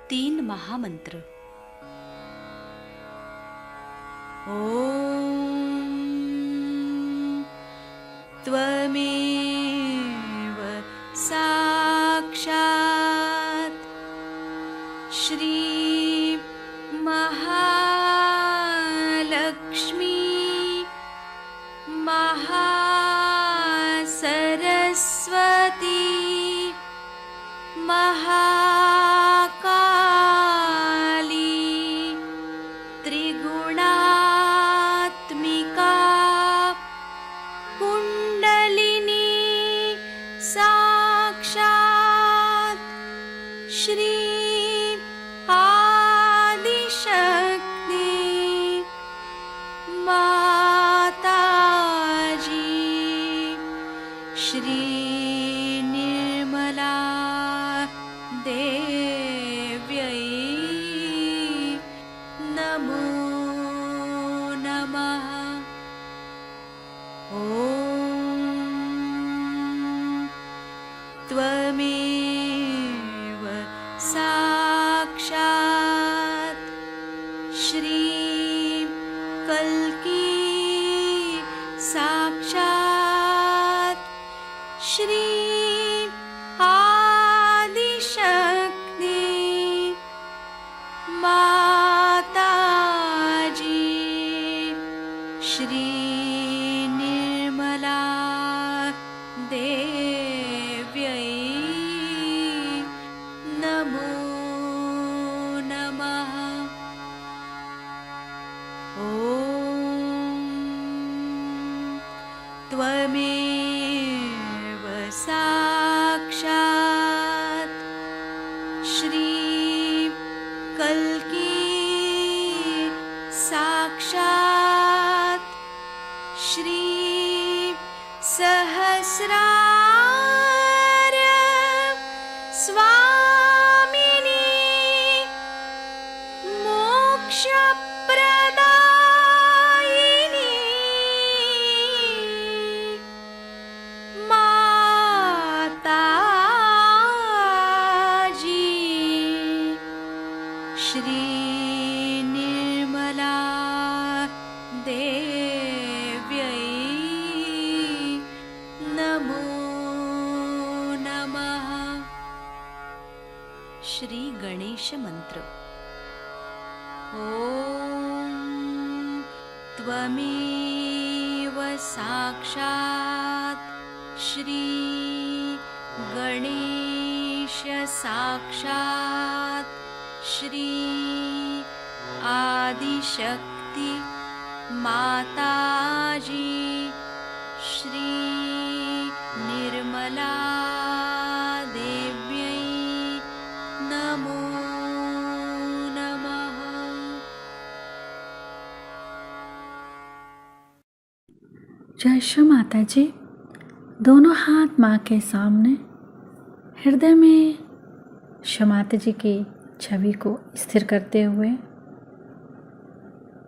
3 महामंत्र। ओम त्वमेव साक्षात् श्री महालक्ष्मी महासरस्वती महाकाली त्रिगुणात्मिका कुंडलिनी साक्षात् श्री आदिशक्ति माताजी श्री निर्मला देव्यै नमो नमः। ॐ त्वमेव साक्षात् श्री कल्की साक्षात् श्री आदिशक्ति माताजी श्री निर्मला देव्यै नमो नमः। ॐ त्वमेव साक्षात् श्री कल्की साक्षात् श्री सहस्रार स्वामिनी मोक्षप्रदायिनी माताजी श्री निर्मला देव्यै नमो नमः। श्री गणेश मंत्र। ॐ त्वमेव साक्षात् श्री गणेश साक्षात् श्री आदिशक्ति माताजी श्री निर्मला देव्यै नमो नमः। जय श्री माता जी। दोनों हाथ माँ के सामने, हृदय में श्री माता जी की छवि को स्थिर करते हुए,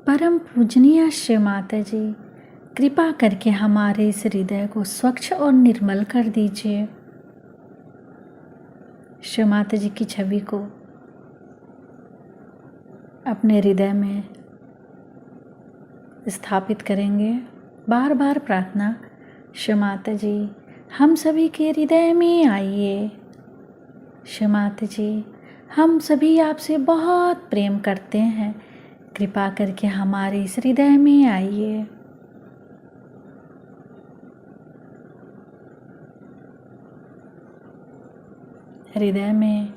परम पूजनीय श्री माता जी कृपा करके हमारे इस हृदय को स्वच्छ और निर्मल कर दीजिए। श्री माता जी की छवि को अपने हृदय में स्थापित करेंगे। बार बार प्रार्थना, श्री माता जी हम सभी के हृदय में आइए। श्री माता जी हम सभी आपसे बहुत प्रेम करते हैं, कृपा करके हमारे इस हृदय में आइए। हृदय में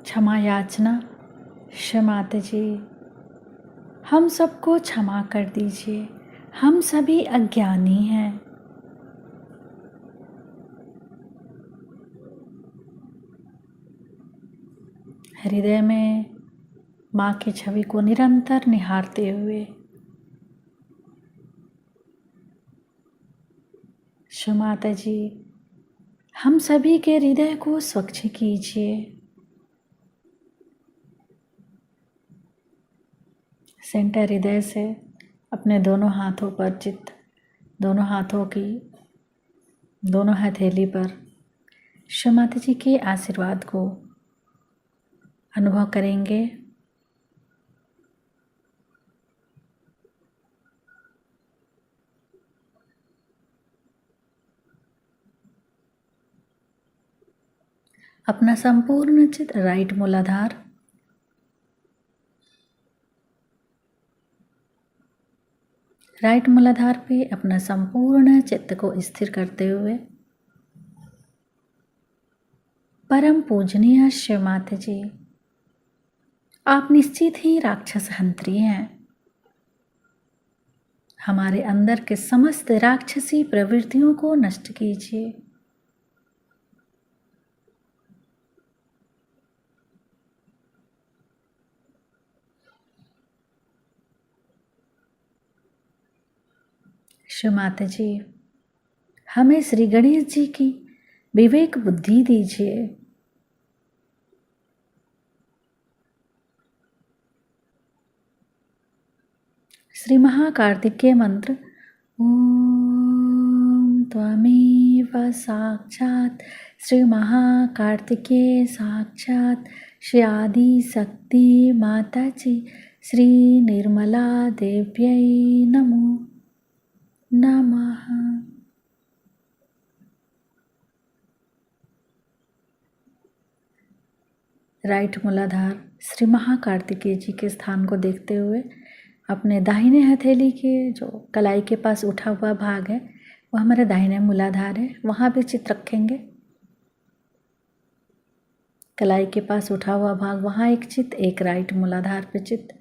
क्षमा याचना, श्री माता जी हम सबको क्षमा कर दीजिए, हम सभी अज्ञानी हैं। हृदय में माँ की छवि को निरंतर निहारते हुए श्री माता जी हम सभी के हृदय को स्वच्छ कीजिए। सेंटर हृदय से अपने दोनों हाथों पर चित्त, दोनों हाथों की दोनों हथेली पर शमाता जी के आशीर्वाद को अनुभव करेंगे। अपना संपूर्ण चित्त राइट मूलाधार, राइट मूलाधार पे अपना संपूर्ण चित्त को स्थिर करते हुए परम पूजनीय शिव माता जी, आप निश्चित ही राक्षस हंत्री हैं। हमारे अंदर के समस्त राक्षसी प्रवृत्तियों को नष्ट कीजिए। शिव माता जी, हमें श्री गणेश जी की विवेक बुद्धि दीजिए। श्री महाकार्तिकेय मंत्र ओम त्वमेव साक्षात् श्री महाकार्तिकेय साक्षात् श्री आदि शक्ति माता जी श्री निर्मला देव्यै नमो नमः। राइट मूलाधार श्री महाकार्तिकेय जी के स्थान को देखते हुए अपने दाहिने हथेली के जो कलाई के पास उठा हुआ भाग है वो हमारे दाहिने मूलाधार है, वहाँ भी चित्त रखेंगे। कलाई के पास उठा हुआ भाग, वहाँ एक चित्त, एक राइट मूलाधार पे चित्त,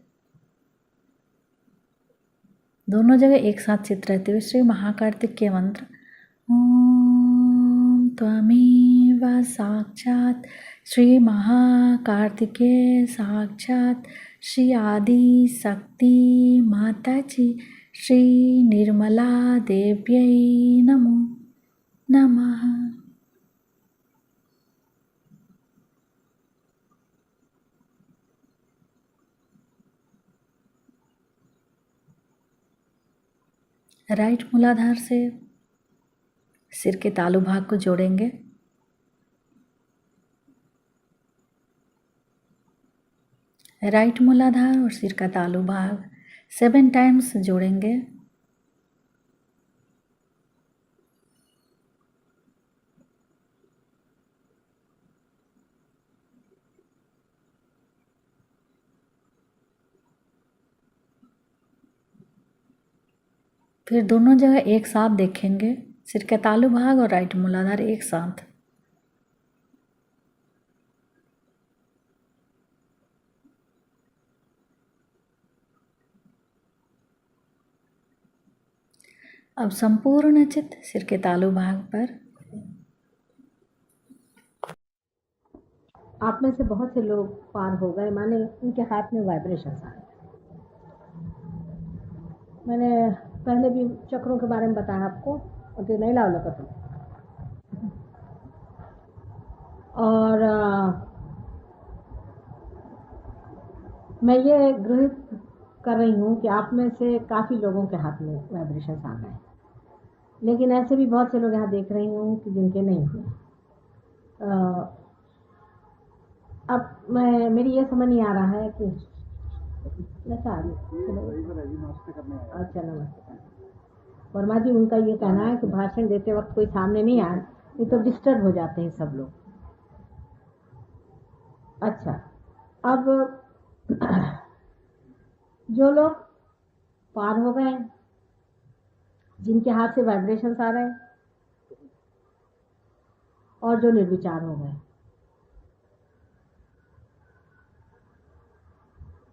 दोनों जगह एक साथ चित्त रहते हुए श्री महाकार्तिकेय मंत्र ओम त्वमेव साक्षात् श्री महाकार्तिकेय साक्षात् श्री आदि शक्ति माता जी श्री निर्मला देव्यै नमो नमः। राइट मूलाधार से सिर के तालू भाग को जोड़ेंगे। राइट मूलाधार और सिर का तालू भाग 7 टाइम्स जोड़ेंगे। फिर दोनों जगह एक साथ देखेंगे, सिर के तालू भाग और राइट मूलाधार एक साथ। अब संपूर्ण चित्त सिर के तालू भाग पर। आप में से बहुत से लोग पार हो गए, माने उनके हाथ में वाइब्रेशन आ गए। मैंने पहले भी चक्रों के बारे में बताया आपको, और नहीं लाओ लगा तुम। और मैं ये गृहित कर रही हूँ कि आप में से काफ़ी लोगों के हाथ में वाइब्रेशन आ गए, लेकिन ऐसे भी बहुत से लोग यहाँ देख रही हूँ कि जिनके नहीं हुए। अब मेरी ये समझ नहीं आ रहा है कि अच्छा नमस्ते वर्मा जी, उनका ये कहना है कि भाषण देते वक्त कोई सामने नहीं आए, ये तो डिस्टर्ब हो जाते हैं सब लोग। अच्छा, अब जो लोग पार हो गए, जिनके हाथ से वाइब्रेशंस आ रहे हैं, और जो निर्विचार हो गए,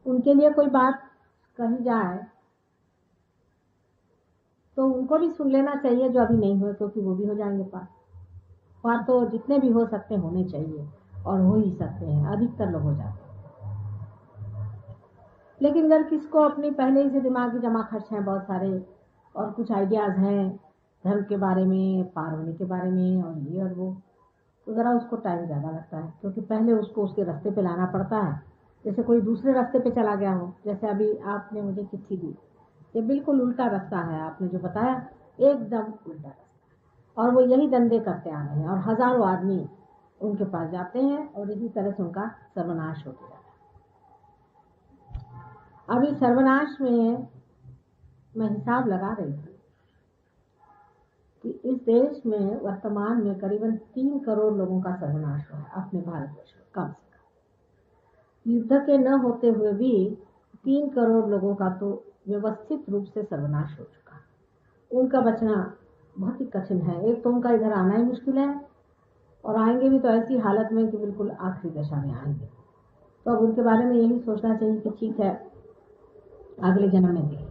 उनके लिए कोई बात कही जाए तो उनको भी सुन लेना चाहिए जो अभी नहीं हुए, क्योंकि वो भी हो जाएंगे पार। पार तो जितने भी हो सकते होने चाहिए, और हो ही सकते हैं, अधिकतर लोग हो जाते हैं। लेकिन अगर किसको अपनी पहले ही से दिमागी जमा खर्च हैं बहुत सारे, और कुछ आइडियाज़ हैं धर्म के बारे में, पार होने के बारे में, और ये और वो, तो ज़रा उसको टाइम ज़्यादा लगता है, क्योंकि पहले उसको उसके रास्ते पे लाना पड़ता है। जैसे कोई दूसरे रास्ते पे चला गया हो, जैसे अभी आपने मुझे चिट्ठी दी, ये बिल्कुल उल्टा रास्ता है, आपने जो बताया एकदम उल्टा रास्ता, और वो यही धंधे करते आ रहे हैं, और हज़ारों आदमी उनके पास जाते हैं और इसी तरह से उनका सर्वनाश होते जाता है। अभी सर्वनाश में मैं हिसाब लगा रही थी कि इस देश में वर्तमान में करीबन 3 करोड़ लोगों का सर्वनाश हुआ है अपने भारतवर्ष में, कम से कम। युद्ध के न होते हुए भी 3 करोड़ लोगों का तो व्यवस्थित रूप से सर्वनाश हो चुका है। उनका बचना बहुत ही कठिन है। एक तो उनका इधर आना ही मुश्किल है और आएंगे भी तो ऐसी हालत में कि बिल्कुल आखिरी दशा में आएंगे। तो अब उनके बारे में यही सोचना चाहिए कि ठीक है, अगले जन्म में देखें।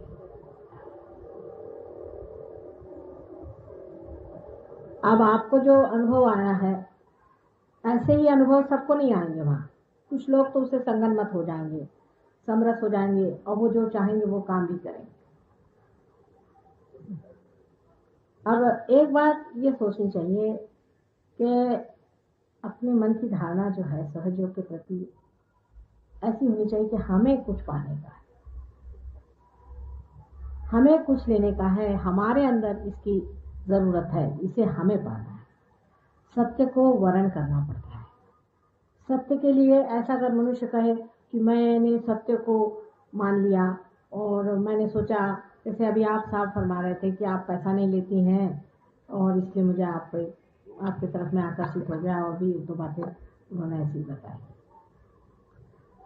अब आपको जो अनुभव आया है, ऐसे ही अनुभव सबको नहीं आएंगे। वहां कुछ लोग तो उससे संगनमत हो जाएंगे, समरस हो जाएंगे और वो जो चाहेंगे वो काम भी करेंगे। अब एक बात ये सोचनी चाहिए कि अपने मन की धारणा जो है सहयोग के प्रति ऐसी होनी चाहिए कि हमें कुछ पाने का है, हमें कुछ लेने का है, हमारे अंदर इसकी जरूरत है, इसे हमें पाना है। सत्य को वर्ण करना पड़ता है। सत्य के लिए ऐसा अगर मनुष्य कहे कि मैंने सत्य को मान लिया और मैंने सोचा, जैसे अभी आप साफ फरमा रहे थे कि आप पैसा नहीं लेती हैं और इसलिए मुझे आपकी तरफ में आकर्षित हो गया, और भी 1-2 बातें उन्होंने ऐसी बताई।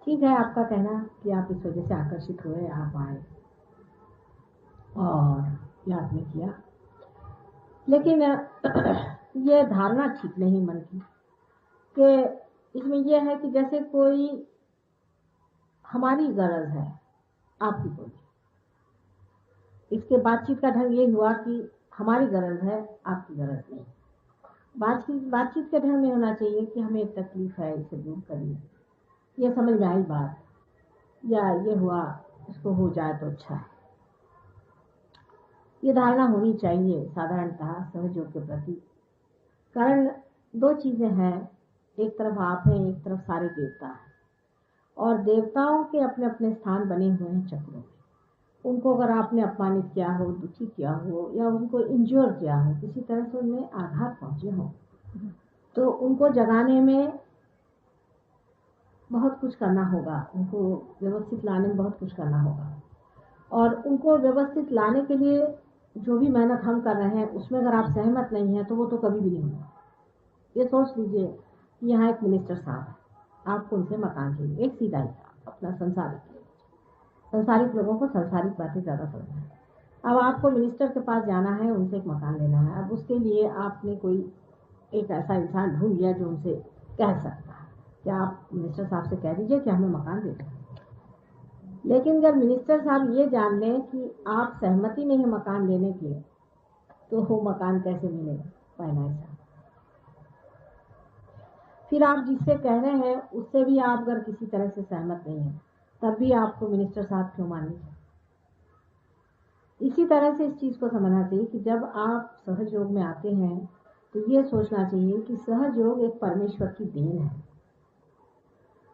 ठीक है, आपका कहना कि आप इस वजह से आकर्षित हुए, आप आए और ये आपने किया, लेकिन ये धारणा ठीक नहीं मन की कि इसमें यह है कि जैसे कोई हमारी गरज है, आपकी कोई। इसके बातचीत का ढंग ये हुआ कि हमारी गरज है, आपकी गरज नहीं। बातचीत का ढंग में होना चाहिए कि हमें एक तकलीफ है, इसे दूर करिए, ये समझ में आई बात, या ये हुआ, इसको हो जाए तो अच्छा है। ये धारणा होनी चाहिए साधारणतः सहयोग के प्रति। कारण 2 चीजें हैं, एक तरफ आप हैं, एक तरफ सारे देवता हैं, और देवताओं के अपने अपने स्थान बने हुए हैं चक्रों में। उनको अगर आपने अपमानित किया हो, दुखी किया हो, या उनको इंज्योर किया हो, किसी तरह से उनमें आघात पहुंचे हो, तो उनको जगाने में बहुत कुछ करना होगा, उनको व्यवस्थित लाने में बहुत कुछ करना होगा। और उनको व्यवस्थित लाने के लिए जो भी मेहनत हम कर रहे हैं उसमें अगर आप सहमत नहीं हैं तो वो तो कभी भी नहीं होगा। ये सोच लीजिए कि यहाँ एक मिनिस्टर साहब है, आपको उनसे मकान चाहिए, एक सीधा ही अपना संसारिक लोगों को संसारिक बातें ज़्यादा समझना है। अब आपको मिनिस्टर के पास जाना है, उनसे एक मकान लेना है। अब उसके लिए आपने कोई एक ऐसा इंसान ढूंढ लिया जो उनसे कह सकता है कि आप मिनिस्टर साहब से कह दीजिए कि हमें मकान दे दें। लेकिन अगर मिनिस्टर साहब ये जान लें कि आप सहमति नहीं है मकान लेने की, तो वो मकान कैसे मिलेगा? पहला ऐसा। फिर आप जिससे कह रहे हैं उससे भी आप अगर किसी तरह से सहमत नहीं है, तब भी आपको मिनिस्टर साहब क्यों मानिए? इसी तरह से इस चीज को समझना चाहिए कि जब आप सहयोग में आते हैं तो ये सोचना चाहिए कि सहयोग एक परमेश्वर की देन है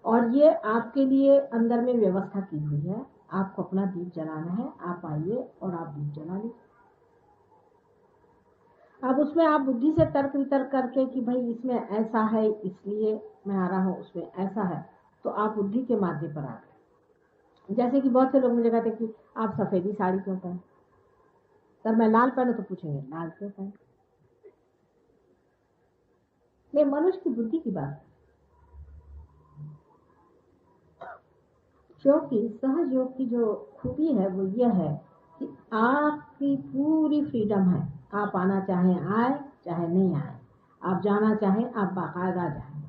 और ये आपके लिए अंदर में व्यवस्था की हुई है। आपको अपना दीप जलाना है, आप आइए और आप दीप जला लीजिए। अब उसमें आप बुद्धि से तर्क वितर्क करके कि भाई इसमें ऐसा है इसलिए मैं आ रहा हूँ, उसमें ऐसा है, तो आप बुद्धि के माध्य पर आ गए। जैसे कि बहुत से लोग मुझे कहते हैं कि आप सफेदी साड़ी क्यों पहने, अगर मैं लाल पहनूं तो पूछेंगे लाल क्यों पहने। ये मनुष्य की बुद्धि की बात है, क्योंकि सहयोग की जो खूबी है वो यह है कि आपकी पूरी फ्रीडम है। आप आना चाहें आए, चाहे नहीं आए, आप जाना चाहें आप बाकायदा जाएं,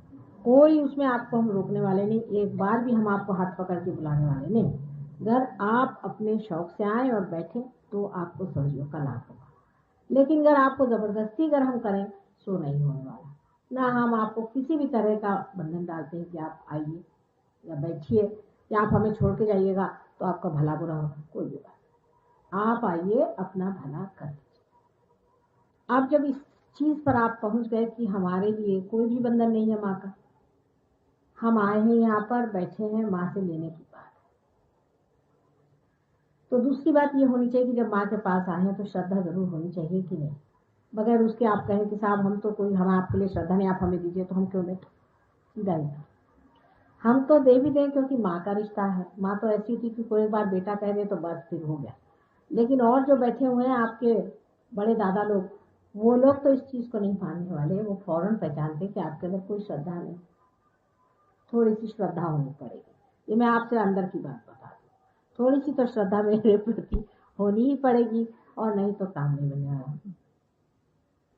कोई उसमें आपको हम रोकने वाले नहीं, एक बार भी हम आपको हाथ पकड़ के बुलाने वाले नहीं। अगर आप अपने शौक से आए और बैठे तो आपको सहयोग का लाभ होगा। लेकिन अगर आपको जबरदस्ती अगर हम करें सो नहीं होने वाला। ना हम आपको किसी भी तरह का बंधन डालते हैं कि आप आइए या बैठिए या आप हमें छोड़ के जाइएगा तो आपका भला बुरा होगा, कोई भी बात। आप आइए, अपना भला कर दीजिए। अब जब इस चीज पर आप पहुंच गए कि हमारे लिए कोई भी बंधन नहीं है माँ का, हम आए हैं यहाँ पर, बैठे हैं, माँ से लेने की बात है। तो दूसरी बात ये होनी चाहिए कि जब माँ के पास आए हैं तो श्रद्धा जरूर होनी चाहिए कि नहीं। बगैर उसके आप कहें कि साहब हम तो कोई, हम आपके लिए श्रद्धा नहीं, आप हमें दीजिए, तो हम क्यों दें? सीधा ही हम तो दे भी दें, क्योंकि माँ का रिश्ता है। माँ तो ऐसी थी कि कोई एक बार बेटा कह दे तो बस फिर हो गया। लेकिन और जो बैठे हुए हैं आपके बड़े दादा लोग, वो लोग तो इस चीज को नहीं मानने वाले। वो फौरन पहचानते कि आपके अंदर कोई श्रद्धा नहीं। थोड़ी सी श्रद्धा होनी पड़ेगी। ये मैं आपसे अंदर की बात बता दूं, थोड़ी सी तो श्रद्धा मेरे प्रति होनी ही पड़ेगी, और नहीं तो काम नहीं बनने वाला।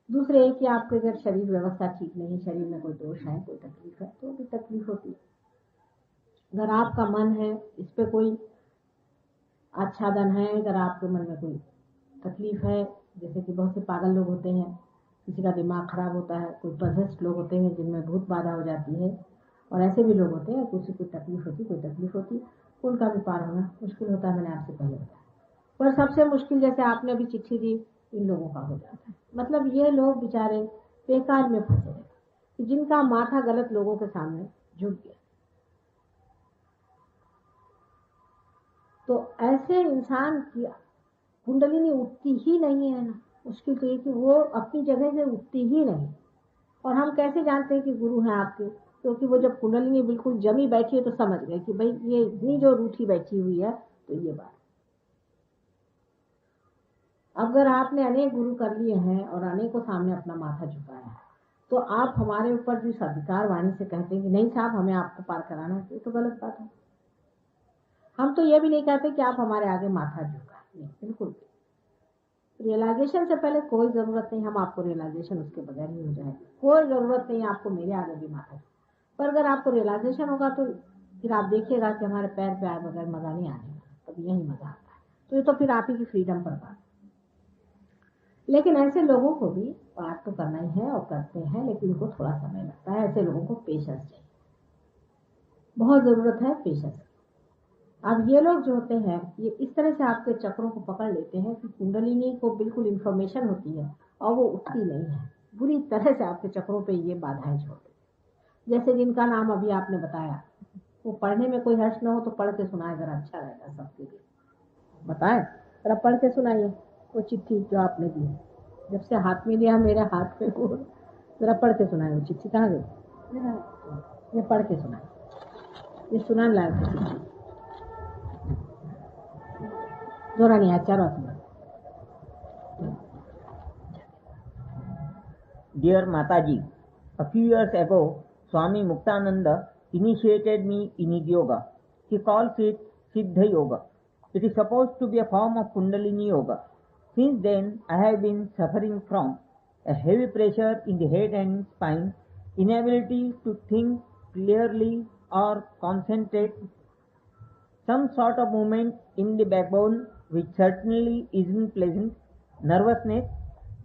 दूसरे एक कि आपके अगर शरीर व्यवस्था ठीक नहीं, शरीर में कोई दोष है, कोई तकलीफ है, तो भी तकलीफ होती है। अगर आपका मन है इस पे कोई आच्छादन है, अगर आपके मन में कोई तकलीफ है, जैसे कि बहुत से पागल लोग होते हैं, किसी का दिमाग खराब होता है, कोई पजेस्ट लोग होते हैं जिनमें भूत बाधा हो जाती है, और ऐसे भी लोग होते हैं किसी कोई तकलीफ होती, उनका भी पार होना मुश्किल होता है। मैंने आपसे पहले बताया। पर सबसे मुश्किल, जैसे आपने अभी चिट्ठी दी, इन लोगों का हो जाता है। मतलब ये लोग बेचारे बेकार में फंसे रहते, जिनका माथा गलत लोगों के सामने झुक गया। तो ऐसे इंसान की कुंडलिनी उठती ही नहीं है ना। मुश्किल तो ये कि वो अपनी जगह से उठती ही नहीं। और हम कैसे जानते हैं कि गुरु हैं आपके? क्योंकि वो जब कुंडलिनी बिल्कुल जमी बैठी है तो समझ गए कि भाई ये इतनी जो रूठी बैठी हुई है, तो ये बात। अगर आपने अनेक गुरु कर लिए हैं और अनेकों सामने अपना माथा झुकाया है, तो आप हमारे ऊपर जो इस अधिकार वाणी से कहते हैं कि नहीं साहब हमें आपको पार कराना है, तो गलत बात है। हम तो ये भी नहीं कहते कि आप हमारे आगे माथा झुकाएं, बिल्कुल भी। रियलाइजेशन से पहले कोई जरूरत नहीं, हम आपको रियलाइजेशन उसके बगैर ही हो जाएगी। कोई जरूरत नहीं आपको मेरे आगे भी माथा। पर अगर आपको रियलाइजेशन होगा तो फिर आप देखिएगा कि हमारे पैर पे आए बगैर मजा नहीं आने, तब यही मजा आता है। तो ये तो फिर आप ही की फ्रीडम पर बात। लेकिन ऐसे लोगों को भी पाठ तो करना ही है और करते हैं, लेकिन उनको थोड़ा समय लगता है। ऐसे लोगों को पेशेंस चाहिए, बहुत जरूरत है पेशेंस। अब ये लोग जो होते हैं, ये इस तरह से आपके चक्रों को पकड़ लेते हैं कि कुंडलिनी को बिल्कुल इंफॉर्मेशन होती है और वो उठती नहीं है। बुरी तरह से आपके चक्रों पे ये बाधाएं छोड़ते हैं। जैसे जिनका नाम अभी आपने बताया, वो पढ़ने में कोई हर्ष न हो तो पढ़ के सुनाए, जरा अच्छा रहेगा सबके लिए। बताए जरा पढ़ के सुनाइए वो चिट्ठी जो आपने दी। जब से हाथ में लिया मेरे हाथ में, वो जरा पढ़ के सुनाए। वो चिट्ठी कहाँ गई? ये पढ़ के सुनाए, ये सुनाने लायक है चिट्ठी। जोरा नहीं आया, चारों सुना। Dear Mataji, a few years ago, Swami Muktananda initiated me in yoga. He calls it Siddha Yoga. It is supposed to be a form of Kundalini Yoga. Since then, I have been suffering from a heavy pressure in the head and spine, inability to think clearly or concentrate, some sort of movement in the backbone which certainly isn't pleasant, nervousness,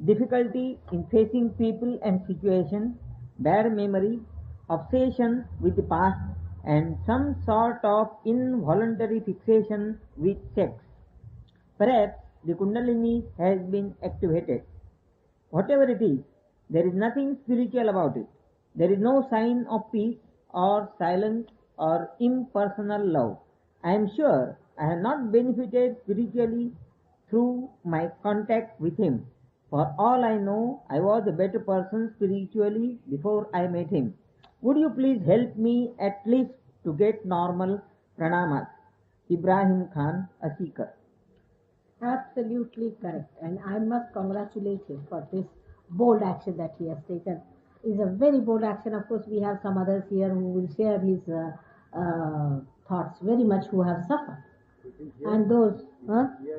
difficulty in facing people and situations, bad memory, obsession with the past, and some sort of involuntary fixation with sex. Perhaps the Kundalini has been activated. Whatever it is, there is nothing spiritual about it. There is no sign of peace or silence or impersonal love. I am sure I have not benefited spiritually through my contact with him. For all I know, I was a better person spiritually before I met him. Would you please help me at least to get normal? Pranamas. Ibrahim Khan, Asikar. Absolutely correct, and I must congratulate him for this bold action that he has taken. It's a very bold action. Of course, we have some others here who will share his thoughts very much, who have suffered, and those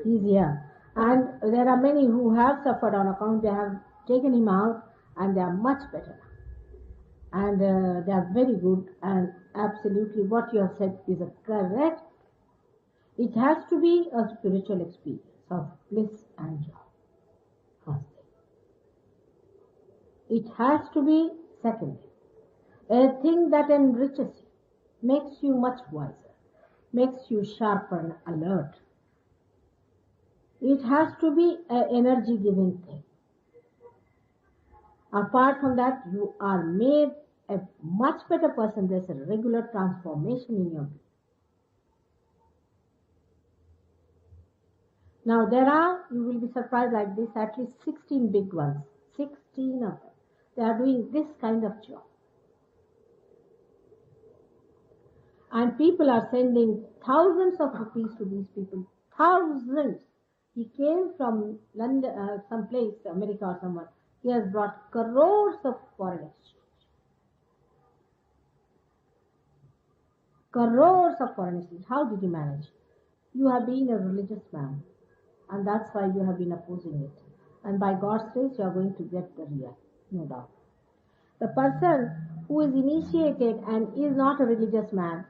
he's here, and there are many who have suffered on account. They have taken him out, and they are much better now, and they are very good. And absolutely, what you have said is a correct. It has to be a spiritual experience of bliss and joy. First thing. It has to be, second thing, a thing that enriches you, makes you much wiser, makes you sharper and alert. It has to be an energy giving thing. Apart from that, you are made a much better person. There's a regular transformation in your being. Now there are, you will be surprised like this, at least 16 big ones, 16 of them. They are doing this kind of job. And people are sending thousands of rupees to these people. Thousands. He came from London, some place, America or somewhere. He has brought crores of foreign exchange. Crores of foreign exchange. How did you manage? You have been a religious man. And that's why you have been opposing it. And by God's grace, you are going to get the real. No doubt. The person who is initiated and is not a religious man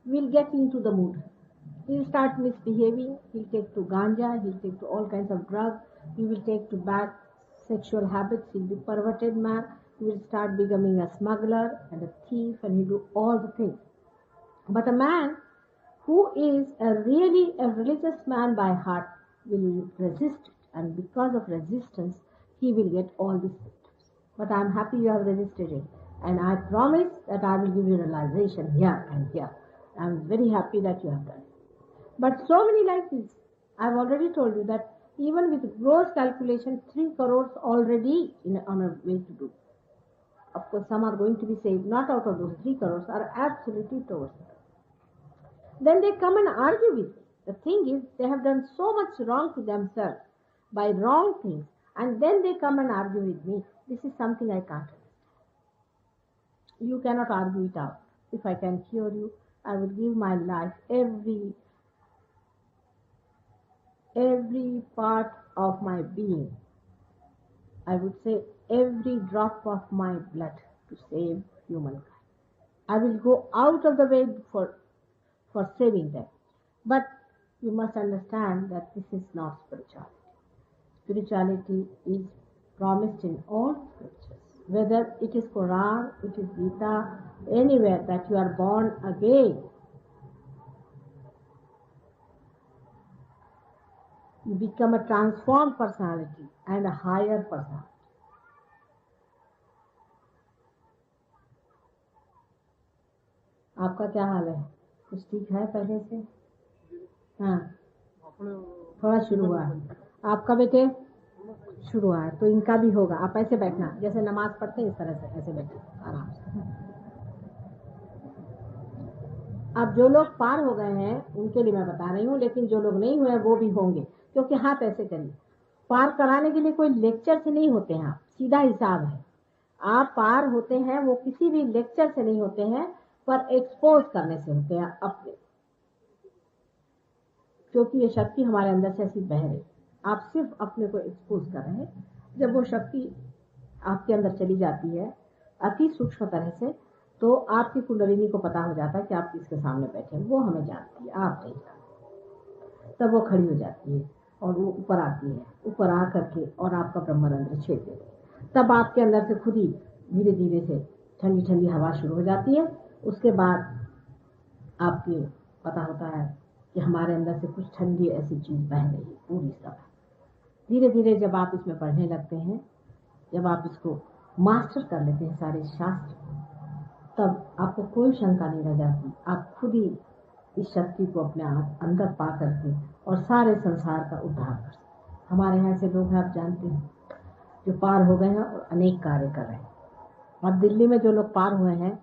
will get into the mood. He'll start misbehaving, he'll take to ganja, he'll take to all kinds of drugs, he will take to bad sexual habits, he'll be perverted man, he will start becoming a smuggler and a thief, and he'll do all the things. But a man who is really a religious man by heart will resist it, and because of resistance, he will get all these symptoms. But I'm happy you have resisted it, and I promise that I will give you realization here and here. I'm very happy that you have done it. But so many like this. I've already told you that even with gross calculation, 3 crores already on a way to do. Of course, some are going to be saved, not out of those 3 crores, are absolutely towards it. Then they come and argue with me. The thing is, they have done so much wrong to themselves by wrong things, and then they come and argue with me. This is something I can't understand. You cannot argue it out. If I can cure you, I will give my life, every part of my being. I would say every drop of my blood to save humankind. I will go out of the way for saving them. But you must understand that this is not spirituality. Spirituality is promised in all scriptures. Whether it is Quran, it is Gita, anywhere that you are born again. You become a transformed personality and a higher personality. आपका क्या हाल है? कुछ ठीक है पहले से? हाँ, थोड़ा शुरू हुआ है आपका बेटे, शुरू हुआ है तो इनका भी होगा. आप ऐसे बैठना, जैसे नमाज पढ़ते हैं इस तरह से ऐसे बैठे आराम से. अब जो लोग पार हो गए हैं उनके लिए मैं बता रही हूँ, लेकिन जो लोग नहीं हुए वो भी होंगे, क्योंकि हाथ ऐसे करिए. पार कराने के लिए कोई लेक्चर से नहीं होते हैं, आप सीधा हिसाब है. आप पार होते हैं वो किसी भी लेक्चर से नहीं होते हैं, पर एक्सपोज करने से होते हैं अपने, क्योंकि ये शक्ति हमारे अंदर से ऐसी बह रही. आप सिर्फ अपने को एक्सपोज कर रहे हैं. जब वो शक्ति आपके अंदर चली जाती है अति सूक्ष्म तरह से, तो आपकी कुंडलिनी को पता हो जाता है कि आप किसके सामने बैठे हैं. वो हमें जानती है, आप नहीं जानते. तब वो खड़ी हो जाती है और वो ऊपर आती है, ऊपर आ करके और आपका ब्रह्मरंध्र छेद देती है. तब आपके अंदर से खुद ही धीरे धीरे से ठंडी ठंडी हवा शुरू हो जाती है. उसके बाद आपको पता होता है कि हमारे अंदर से कुछ ठंडी ऐसी चीज बह रही है पूरी समय. धीरे धीरे जब आप इसमें पढ़ने लगते हैं, जब आप इसको मास्टर कर लेते हैं सारे शास्त्र, तब आपको कोई शंका नहीं रह जाती. आप खुद ही इस शक्ति को अपने अंदर पा करके और सारे संसार का उद्धार कर सकते. हमारे यहाँ से लोग हैं, आप जानते हैं, जो पार हो गए हैं और अनेक कार्य कर रहे हैं. और दिल्ली में जो लोग पार हुए हैं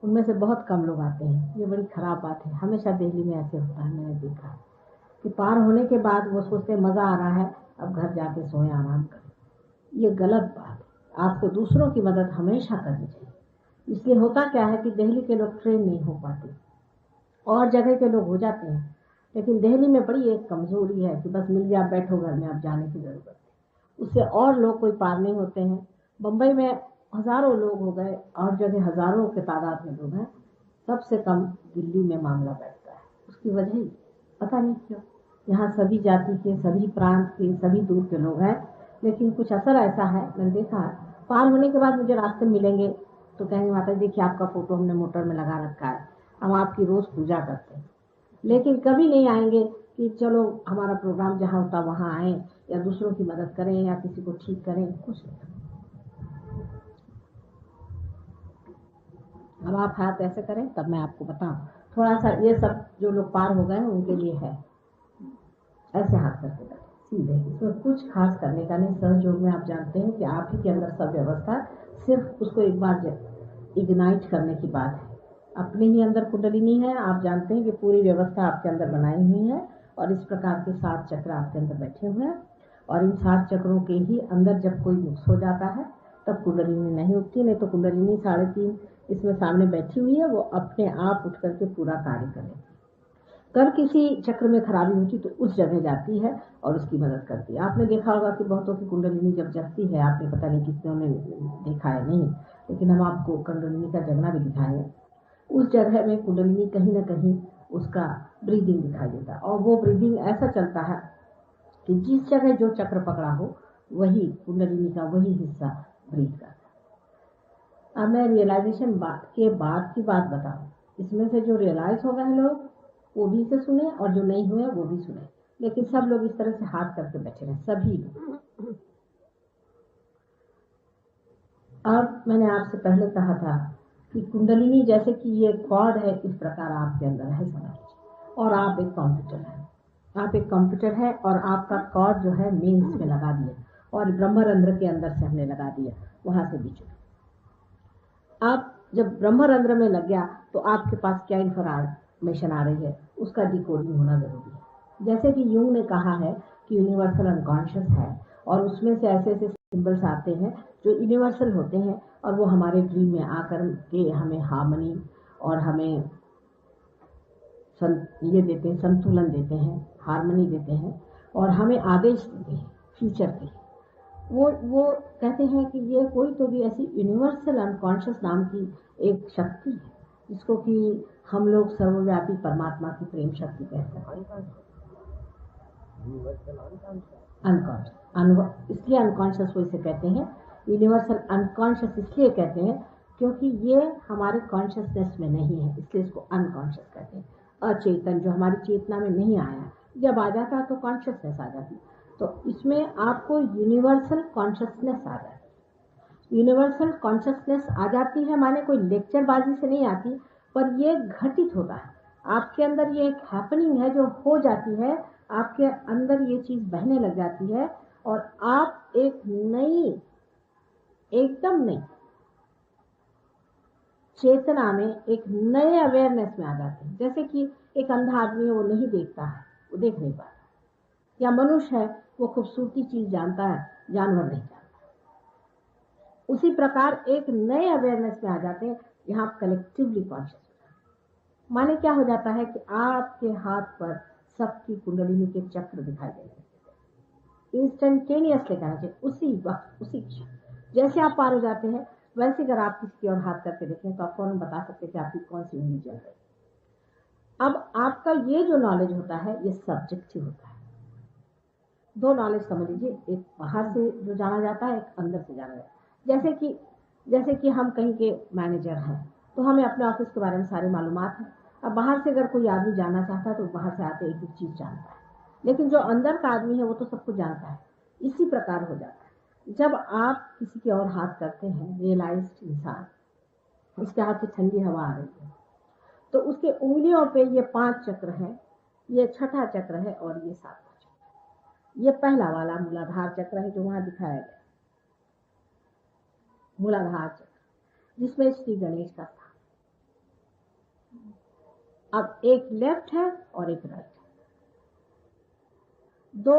उनमें से बहुत कम लोग आते हैं. ये बड़ी खराब बात है. हमेशा दिल्ली में ऐसे होता है, मैंने देखा है कि पार होने के बाद वो सोचते मजा आ रहा है, अब घर जाके सोए आराम करें. ये गलत बात है. आपको दूसरों की मदद हमेशा करनी चाहिए. इसलिए होता क्या है कि दिल्ली के लोग ट्रेन नहीं हो पाते, और जगह के लोग हो जाते हैं, लेकिन दिल्ली में बड़ी एक कमजोरी है कि बस मिल गया बैठो घर में, आप जाने की जरूरत है. उससे और लोग कोई पार नहीं होते हैं. बम्बई में हजारों लोग हो गए और जगह हजारों के तादाद में लोग हैं. सबसे कम दिल्ली में मामला बैठता है. उसकी वजह पता नहीं क्यों. यहाँ सभी जाति के, सभी प्रांत के, सभी दूर के लोग हैं, लेकिन कुछ असर ऐसा है, मैंने देखा है. पार होने के बाद मुझे रास्ते मिलेंगे तो कहेंगे माता जी देखिए आपका फोटो हमने मोटर में लगा रखा है, हम आपकी रोज पूजा करते हैं. लेकिन कभी नहीं आएंगे कि चलो हमारा प्रोग्राम जहाँ होता वहाँ आए, या दूसरों की मदद करें, या किसी को ठीक करें, कुछ नहीं. अब आप हाथ ऐसे करें तब मैं आपको बताऊं. थोड़ा सा ये सब जो लोग पार हो गए हैं उनके लिए है. ऐसे हाथ करके बैठे सीधे, इसमें कुछ खास करने का नहीं। सहज योग में आप जानते हैं कि आप ही के अंदर सब व्यवस्था, सिर्फ उसको एक बार इग्नाइट करने की बात है। अपने ही अंदर कुंडलिनी है, आप जानते हैं कि पूरी व्यवस्था आपके अंदर बनाई हुई है और इस प्रकार के 7 चक्र आपके अंदर बैठे हुए हैं। और इन 7 चक्रों के ही अंदर जब कोई नुक्स हो जाता है तब कुंडलिनी नहीं उठती, नहीं तो कुंडलिनी 3.5 इसमें सामने बैठी हुई है, वो अपने आप उठ करके पूरा कार्य करेगी। कल किसी चक्र में खराबी होती तो उस जगह जाती है और उसकी मदद करती है। आपने देखा होगा कि बहुतों की कुंडलिनी जब जगती है, आपने पता नहीं कितनों ने देखा है नहीं, लेकिन हम आपको कुंडलिनी का जगना भी दिखाएंगे। उस जगह में कुंडलिनी कहीं ना कहीं उसका ब्रीदिंग दिखाई देता है और वो ब्रीदिंग ऐसा चलता है कि जिस जगह जो चक्र पकड़ा हो वही कुंडलिनी का वही हिस्सा ब्रीथ करता है। अब मैं रियलाइजेशन के बाद की बात बताऊं, इसमें से जो रियलाइज हो गए लोग वो भी इसे सुने और जो नहीं हुए वो भी सुने, लेकिन सब लोग इस तरह से हाथ करके बैठे रहे, सभी लोग। अब मैंने आपसे पहले कहा था कि कुंडलिनी जैसे कि ये कॉर्ड है, इस प्रकार आपके अंदर है समझ लीजिए। और आप एक कंप्यूटर है, आप एक कंप्यूटर है और आपका कॉर्ड जो है मेंस में लगा दिया और ब्रह्मरंध्र के अंदर से हमने लगा दिया, वहां से भी जुड़े। आप जब ब्रह्मरंध्र में लग गया तो आपके पास क्या इंफॉर्मेशन आ रही है, उसका डिकोडिंग होना जरूरी है। जैसे कि यूंग ने कहा है कि यूनिवर्सल अनकॉन्शियस है और उसमें से ऐसे ऐसे सिंबल्स आते हैं जो यूनिवर्सल होते हैं और वो हमारे ड्रीम में आकर के हमें हार्मनी और हमें ये देते हैं, संतुलन देते हैं, हार्मनी देते हैं और हमें आदेश देते हैं फ्यूचर के। वो कहते हैं कि ये कोई तो भी ऐसी यूनिवर्सल अनकॉन्शियस नाम की एक शक्ति है जिसको कि हम लोग सर्वव्यापी परमात्मा की प्रेम शक्ति कहते हैं। अनकॉन्शियस, इसलिए अनकॉन्शियस वो इसे कहते हैं। यूनिवर्सल अनकॉन्शियस इसलिए कहते हैं क्योंकि ये हमारे कॉन्शियसनेस में नहीं है, इसलिए इसको अनकॉन्शियस कहते हैं। अचेतन, जो हमारी चेतना में नहीं आया, जब आ जाता तो कॉन्शियसनेस आ जाती। तो इसमें आपको यूनिवर्सल कॉन्शियसनेस आ जाती। यूनिवर्सल कॉन्शियसनेस आ जाती है माने कोई लेक्चरबाजी से नहीं आती, पर ये घटित होता है आपके अंदर। ये एक हैपनिंग है जो हो जाती है आपके अंदर, ये चीज बहने लग जाती है और आप एक नई, एकदम नई चेतना में, एक नए अवेयरनेस में आ जाते हैं। जैसे कि एक अंधा आदमी है, वो नहीं देखता है, वो देख नहीं पाता, या मनुष्य है वो खूबसूरती चीज जानता है, जानवर नहीं जानता। उसी प्रकार एक नए अवेयरनेस में आ जाते हैं, यहाँ कलेक्टिवली कॉन्शियस होता है। माने क्या हो जाता है कि आपके हाथ पर सबकी कुंडलिनी के चक्र दिखाई देते हैं, इंस्टेंटेनियसली कहना चाहिए, उसी वक्त उसी क्षण। जैसे आप पार हो जाते हैं वैसे अगर आप किसी की ओर हाथ करके देखें तो आप फौरन बता सकते हैं कि आपकी कौन सी उंगली जल रही। अब आपका ये जो नॉलेज होता है ये सब्जेक्टिव होता है। दो नॉलेज समझ लीजिए, एक बाहर से जो जाना जाता है, एक अंदर से जाना जाता है। जैसे कि हम कहीं के मैनेजर हैं तो हमें अपने ऑफिस के बारे में सारी मालूमात है। अब बाहर से अगर कोई आदमी जानना चाहता है तो बाहर से आते एक चीज जानता है, लेकिन जो अंदर का आदमी है वो तो सब कुछ जानता है। इसी प्रकार हो जाता है जब आप किसी के और हाथ करते हैं, रियलाइज्ड इंसान, उसके हाथ में ठंडी हवा आ रही है तो उसके उंगलियों पे ये 5 चक्र है, ये छठा चक्र है और ये 7वां चक्र। ये पहला वाला मूलाधार चक्र है जो वहां दिखाया गया, मूलाधार चक्र, जिसमें श्री गणेश का स्थान। अब एक लेफ्ट है और एक राइट है, दो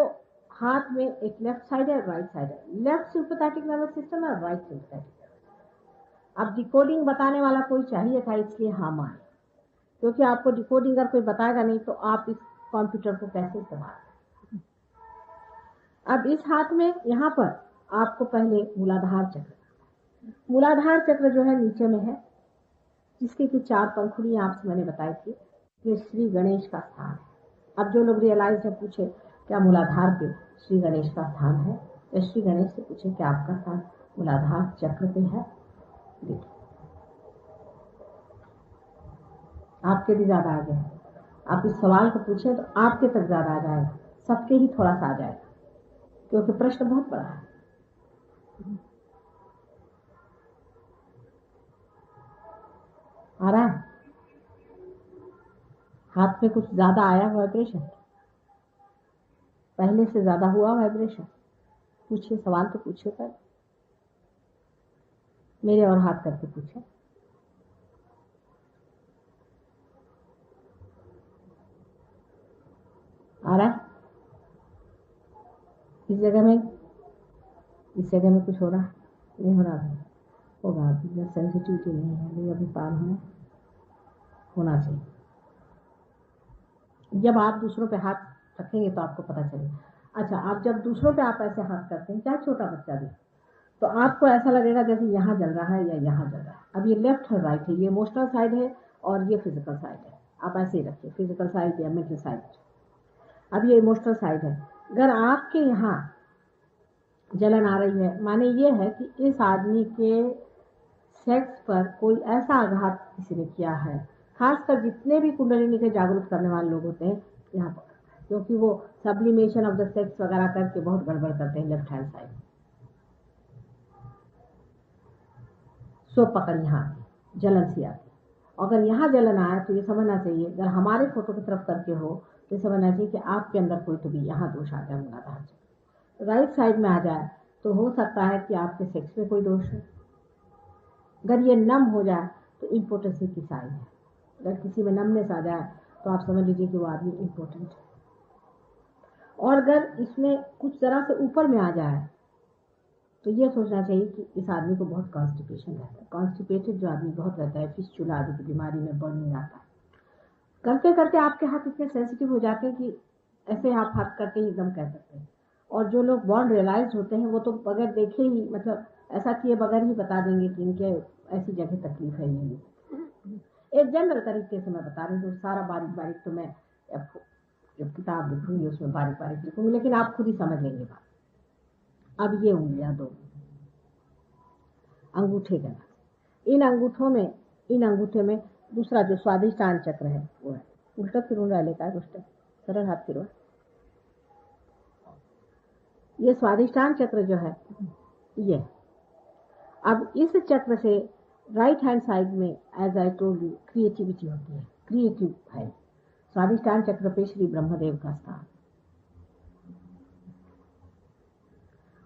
हाथ में एक लेफ्ट साइड है, राइट साइड है। लेफ्ट सिंपैथेटिक नर्वस सिस्टम है, राइट सिंपैथेटिक नर्वस। अब डिकोडिंग बताने वाला कोई चाहिए था, इसलिए हम आए, क्योंकि आपको डिकोडिंग अगर कोई बताएगा नहीं तो आप इस कंप्यूटर को कैसे इस्तेमाल। अब इस हाथ में यहाँ पर आपको पहले मूलाधार चक्र, मूलाधार चक्र जो है नीचे में है, जिसकी की 4 पंखुड़ियां आपसे मैंने बताई थी, ये श्री गणेश का स्थान है। अब जो लोग रियलाइज है पूछे क्या मूलाधार पे श्री गणेश का स्थान है, तो श्री गणेश से पूछे क्या आपका स्थान मूलाधार चक्र पे है। देखिए आपके भी ज्यादा आ गए, आप इस सवाल को पूछे तो आपके तक ज्यादा आ जाएगा, सबके ही थोड़ा सा आ जाएगा, क्योंकि प्रश्न बहुत बड़ा है। आ रहा है हाथ में कुछ ज्यादा आया वाइब्रेशन, पहले से ज्यादा हुआ वाइब्रेशन? पूछिए, सवाल तो पूछिए पर मेरे और हाथ करके पूछे। आ रहा है? इस जगह में कुछ हो रहा है? नहीं हो रहा है? होगा, अभी सेंसिटिविटी नहीं है, नहीं अभी पार होना चाहिए। जब आप दूसरों पे हाथ रखेंगे तो आपको पता चलेगा। अच्छा, आप जब दूसरों पे आप ऐसे हाथ करते हैं, चाहे छोटा बच्चा भी, तो आपको ऐसा लगेगा जैसे यहाँ जल रहा है या यहाँ जल रहा है। अब ये लेफ्ट है, राइट है, ये इमोशनल साइड है और ये फिजिकल साइड है। आप ऐसे ही रखिए, फिजिकल साइड या मेंटल साइड। अब ये इमोशनल साइड है। अगर आपके यहाँ जलन आ रही है, माने ये है कि इस आदमी के सेक्स पर कोई ऐसा आघात किसी ने किया है, खासकर जितने भी कुंडलिनी के जागरूक करने वाले लोग होते हैं यहाँ पर, क्योंकि वो सब्लिमेशन ऑफ द सेक्स वगैरह करके बहुत गड़बड़ करते हैं लेफ्ट हैंड साइड। सो पकड़ यहाँ जलन सी आती। अगर यहाँ जलन आया तो ये समझना चाहिए, अगर हमारे फोटो की तरफ करके हो तो ये समझना चाहिए कि आपके अंदर कोई तो भी यहाँ दोष आ गया, मूलाधार। राइट साइड में आ जाए तो हो सकता है कि आपके सेक्स में कोई दोष है। अगर ये नम हो जाए तो इम्पोर्टेंसी की साइन है। अगर किसी में नमनेस आ जाए तो आप समझ लीजिए कि वो आदमी इम्पोर्टेंट है। और अगर इसमें कुछ जरा से ऊपर में आ जाए तो ये सोचना चाहिए कि इस आदमी को बहुत कॉन्स्टिपेशन रहता है। कॉन्स्टिपेटेड जो आदमी बहुत रहता है, फिस्चुला आदि की बीमारी में बर्निंग आता है। करते करते आपके हाथ इतने सेंसिटिव हो जाते हैं कि ऐसे आप हाथ करके ही एकदम कह सकते हैं। और जो लोग बॉर्न रियलाइज होते हैं वो तो बगैर देखे ही, मतलब ऐसा किए बगैर ही बता देंगे कि इनके ऐसी जगह तकलीफ है। ये एक जनरल तरीके से मैं बता रही हूँ, सारा बारीक बारीक तो मैं जब किताब लिखूंगी उसमें बारीक बारीक लिखूंगी, लेकिन आप खुद ही समझ लेंगे बात। अब ये उंगलियां दो अंगूठे का, इन अंगूठे में दूसरा जो स्वादिष्टान चक्र है वो है। उल्टा फिरून राहिले का गोष्ट, सरळ हाथ फिरवा। ये स्वादिष्टान चक्र जो है ये, अब इस चक्र से राइट हैंड साइड में as I told you creativity होती है, क्रिएटिव है। स्वादिष्टान चक्र पे श्री ब्रह्मदेव का स्थान,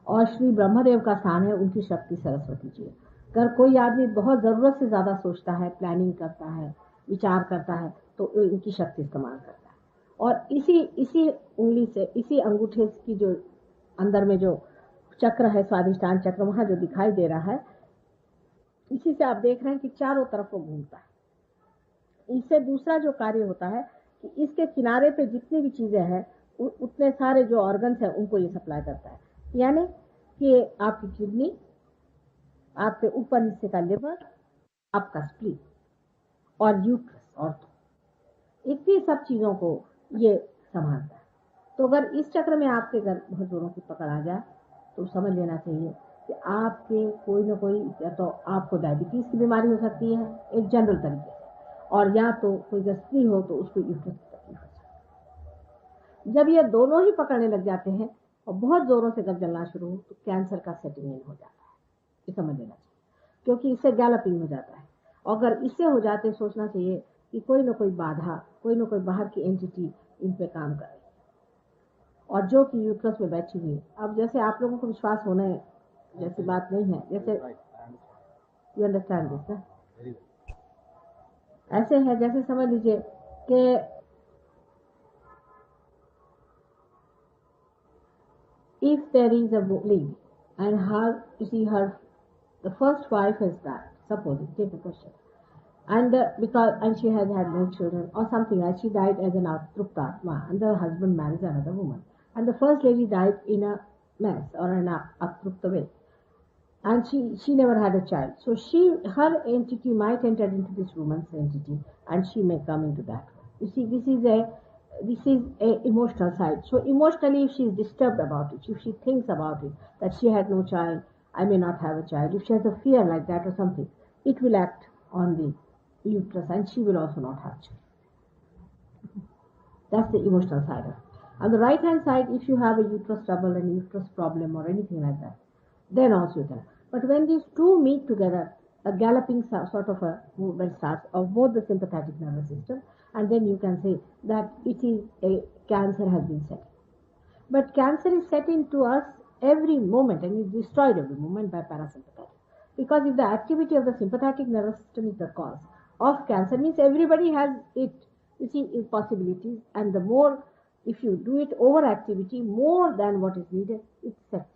और श्री ब्रह्मदेव का स्थान है उनकी शक्ति सरस्वती जी। अगर कोई आदमी बहुत जरूरत से ज्यादा सोचता है, प्लानिंग करता है, विचार करता है, तो इनकी शक्ति इस्तेमाल करता है। और इसी उंगली से, इसी अंगूठे की जो अंदर में जो चक्र है स्वादिष्टान चक्र, वहां जो दिखाई दे रहा है, इसी से आप देख रहे हैं कि चारों तरफ वो घूमता है। इससे दूसरा जो कार्य होता है कि इसके किनारे पे जितनी भी चीजें हैं उतने सारे जो ऑर्गन्स हैं उनको ये सप्लाई करता है। यानी कि आपकी किडनी, आपके ऊपर हिस्से का लिवर, आपका स्प्लीन और यूट्रस, और इतनी सब चीजों को ये संभालता है। तो अगर इस चक्र में आपके अगर बहुत जोरों की पकड़ आ जाए तो समझ लेना चाहिए कि आपके कोई ना कोई, या तो आपको डायबिटीज की बीमारी हो सकती है एक जनरल तरीके से, और या तो कोई गस्ती हो तो उसको यूट्रस की तकलीफ हो सकती है। जब ये दोनों ही पकड़ने लग जाते हैं और बहुत जोरों से जब जलना शुरू हो तो कैंसर का सेटिंग इन हो जाता है, ये समझ लेना चाहिए, क्योंकि इससे गैलपिंग हो जाता है। और अगर इससे हो जाते सोचना चाहिए कि कोई ना कोई बाधा, कोई ना कोई बाहर की एंटिटी इन पे काम करे, और जो कि यूट्रस में बैठी हुई। अब जैसे आप लोगों को विश्वास होने जैसी बात नहीं है, जैसे यू अंडरस्टैंड दिस ना, ऐसे है जैसे समझ लीजिए कि if there is a lady and her, you see her, the first wife has died, suppose, take a question, and and she has had no children or something like, she died as an atruptatma, and the husband marries another woman, and the first lady died in a mess or in a atrupta way, and she never had a child, so her entity might enter into this woman's entity and she may come into that. You see, this is a emotional side. So emotionally, if she is disturbed about it, if she thinks about it, that she had no child, I may not have a child, if she has a fear like that or something, it will act on the uterus and she will also not have child. That's the emotional side of it. On the right hand side, if you have a uterus trouble and uterus problem or anything like that, then also you can. But when these two meet together, a galloping sort of a movement starts of both the sympathetic nervous system, and then you can say that it is a cancer has been set. But cancer is set into us every moment and is destroyed every moment by parasympathetic. Because if the activity of the sympathetic nervous system is the cause of cancer, means everybody has it, you see, possibilities, and the more, if you do it overactivity more than what is needed, it's set.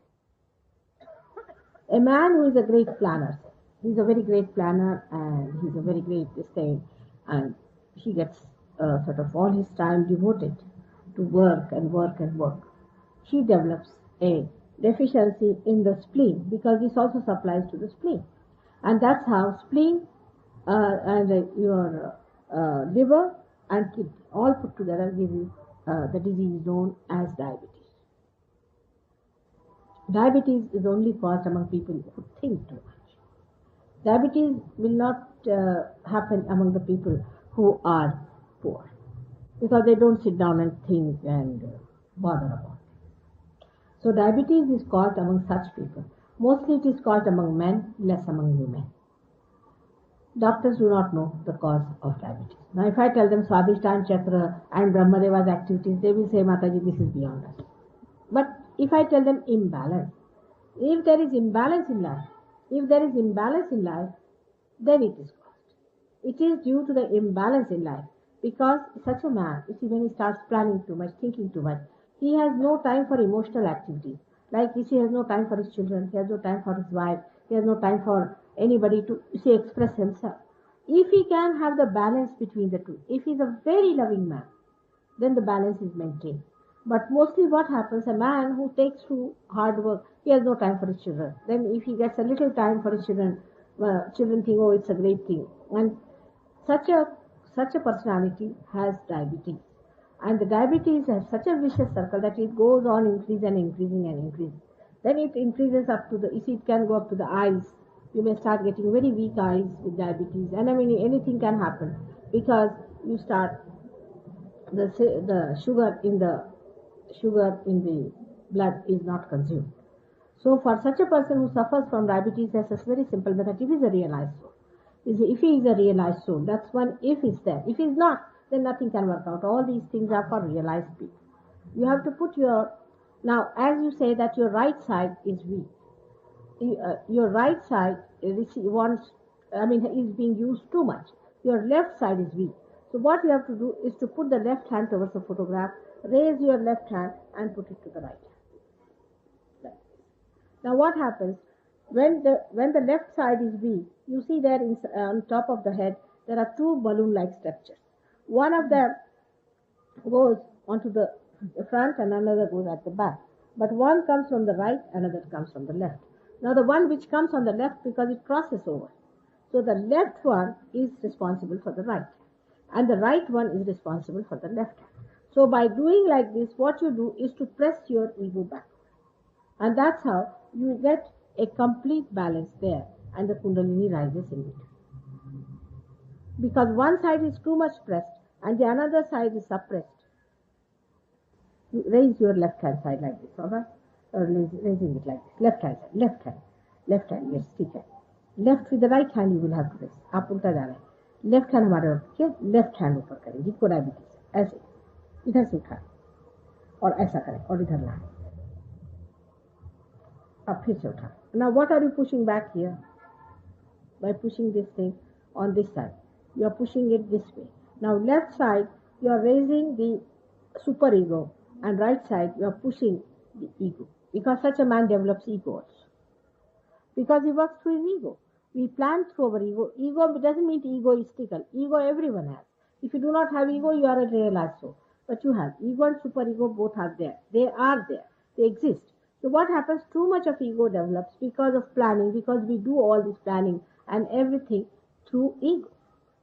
A man who is a great planner, he's a very great planner and he's a very great thing, and he gets sort of all his time devoted to work and work and work. He develops a deficiency in the spleen because this also supplies to the spleen, and that's how spleen and your liver and kidney all put together give you the disease known as diabetes. Diabetes is only caused among people who think too much. Diabetes will not happen among the people who are poor because they don't sit down and think and bother about it. So diabetes is caused among such people. Mostly it is caused among men, less among women. Doctors do not know the cause of diabetes. Now if I tell them Swadhisthana Chakra and Brahmadeva's activities, they will say, Mataji, this is beyond us. But if I tell them imbalance, if there is imbalance in life, then it is caused. It is due to the imbalance in life. Because such a man, you see, when he starts planning too much, thinking too much, he has no time for emotional activities. Like he has no time for his children, he has no time for his wife, he has no time for anybody to express himself. If he can have the balance between the two, if he is a very loving man, then the balance is maintained. But mostly what happens, a man who takes through hard work, he has no time for his children. Then if he gets a little time for his children, children think, oh, it's a great thing. And such a personality has diabetes. And the diabetes has such a vicious circle that it goes on increasing and increasing and increasing. Then it increases up to it can go up to the eyes. You may start getting very weak eyes with diabetes. And I mean, anything can happen because you start, the sugar in the blood is not consumed. So for such a person who suffers from diabetes, there's a very simple method. If he is a realized soul, if he is a realized soul, that's one if is there. If he is not, then nothing can work out. All these things are for realized people. You have to put now as you say that your right side is weak. Your right side is being used too much. Your left side is weak. So what you have to do is to put the left hand towards the photograph, raise your left hand and put it to the right hand. Now what happens when the left side is weak? You see there on top of the head there are two balloon-like structures. One of them goes onto the front and another goes at the back. But one comes from the right, another comes from the left. Now the one which comes on the left, because it crosses over, so the left one is responsible for the right, and the right one is responsible for the left hand. So by doing like this, what you do is to press your ego back. And that's how you get a complete balance there, and the Kundalini rises in it. Because one side is too much pressed and the another side is suppressed. You raise your left hand side like this, alright? Or raising it like this. Left hand side, left hand, yes, ठीक है. Left with the right hand you will have to raise. आप उल्टा जा रहे हैं. Left hand हमारे ऊपर, left hand ऊपर करें. जिसको डायबिटीज ऐसे इधर से उठा और ऐसा करें और इधर लाएं. अब फिर से उठा. Now what are you pushing back here? By pushing this thing on this side. You are pushing it this way. Now left side you are raising the superego, and right side you are pushing the ego. Because such a man develops ego also. Because he works through his ego. We plan through our ego. Ego doesn't mean egoistical. Ego everyone has. If you do not have ego, you are a realized soul. But you have ego and superego, both are there. They are there. They exist. So what happens? Too much of ego develops because of planning, because we do all this planning and everything through ego.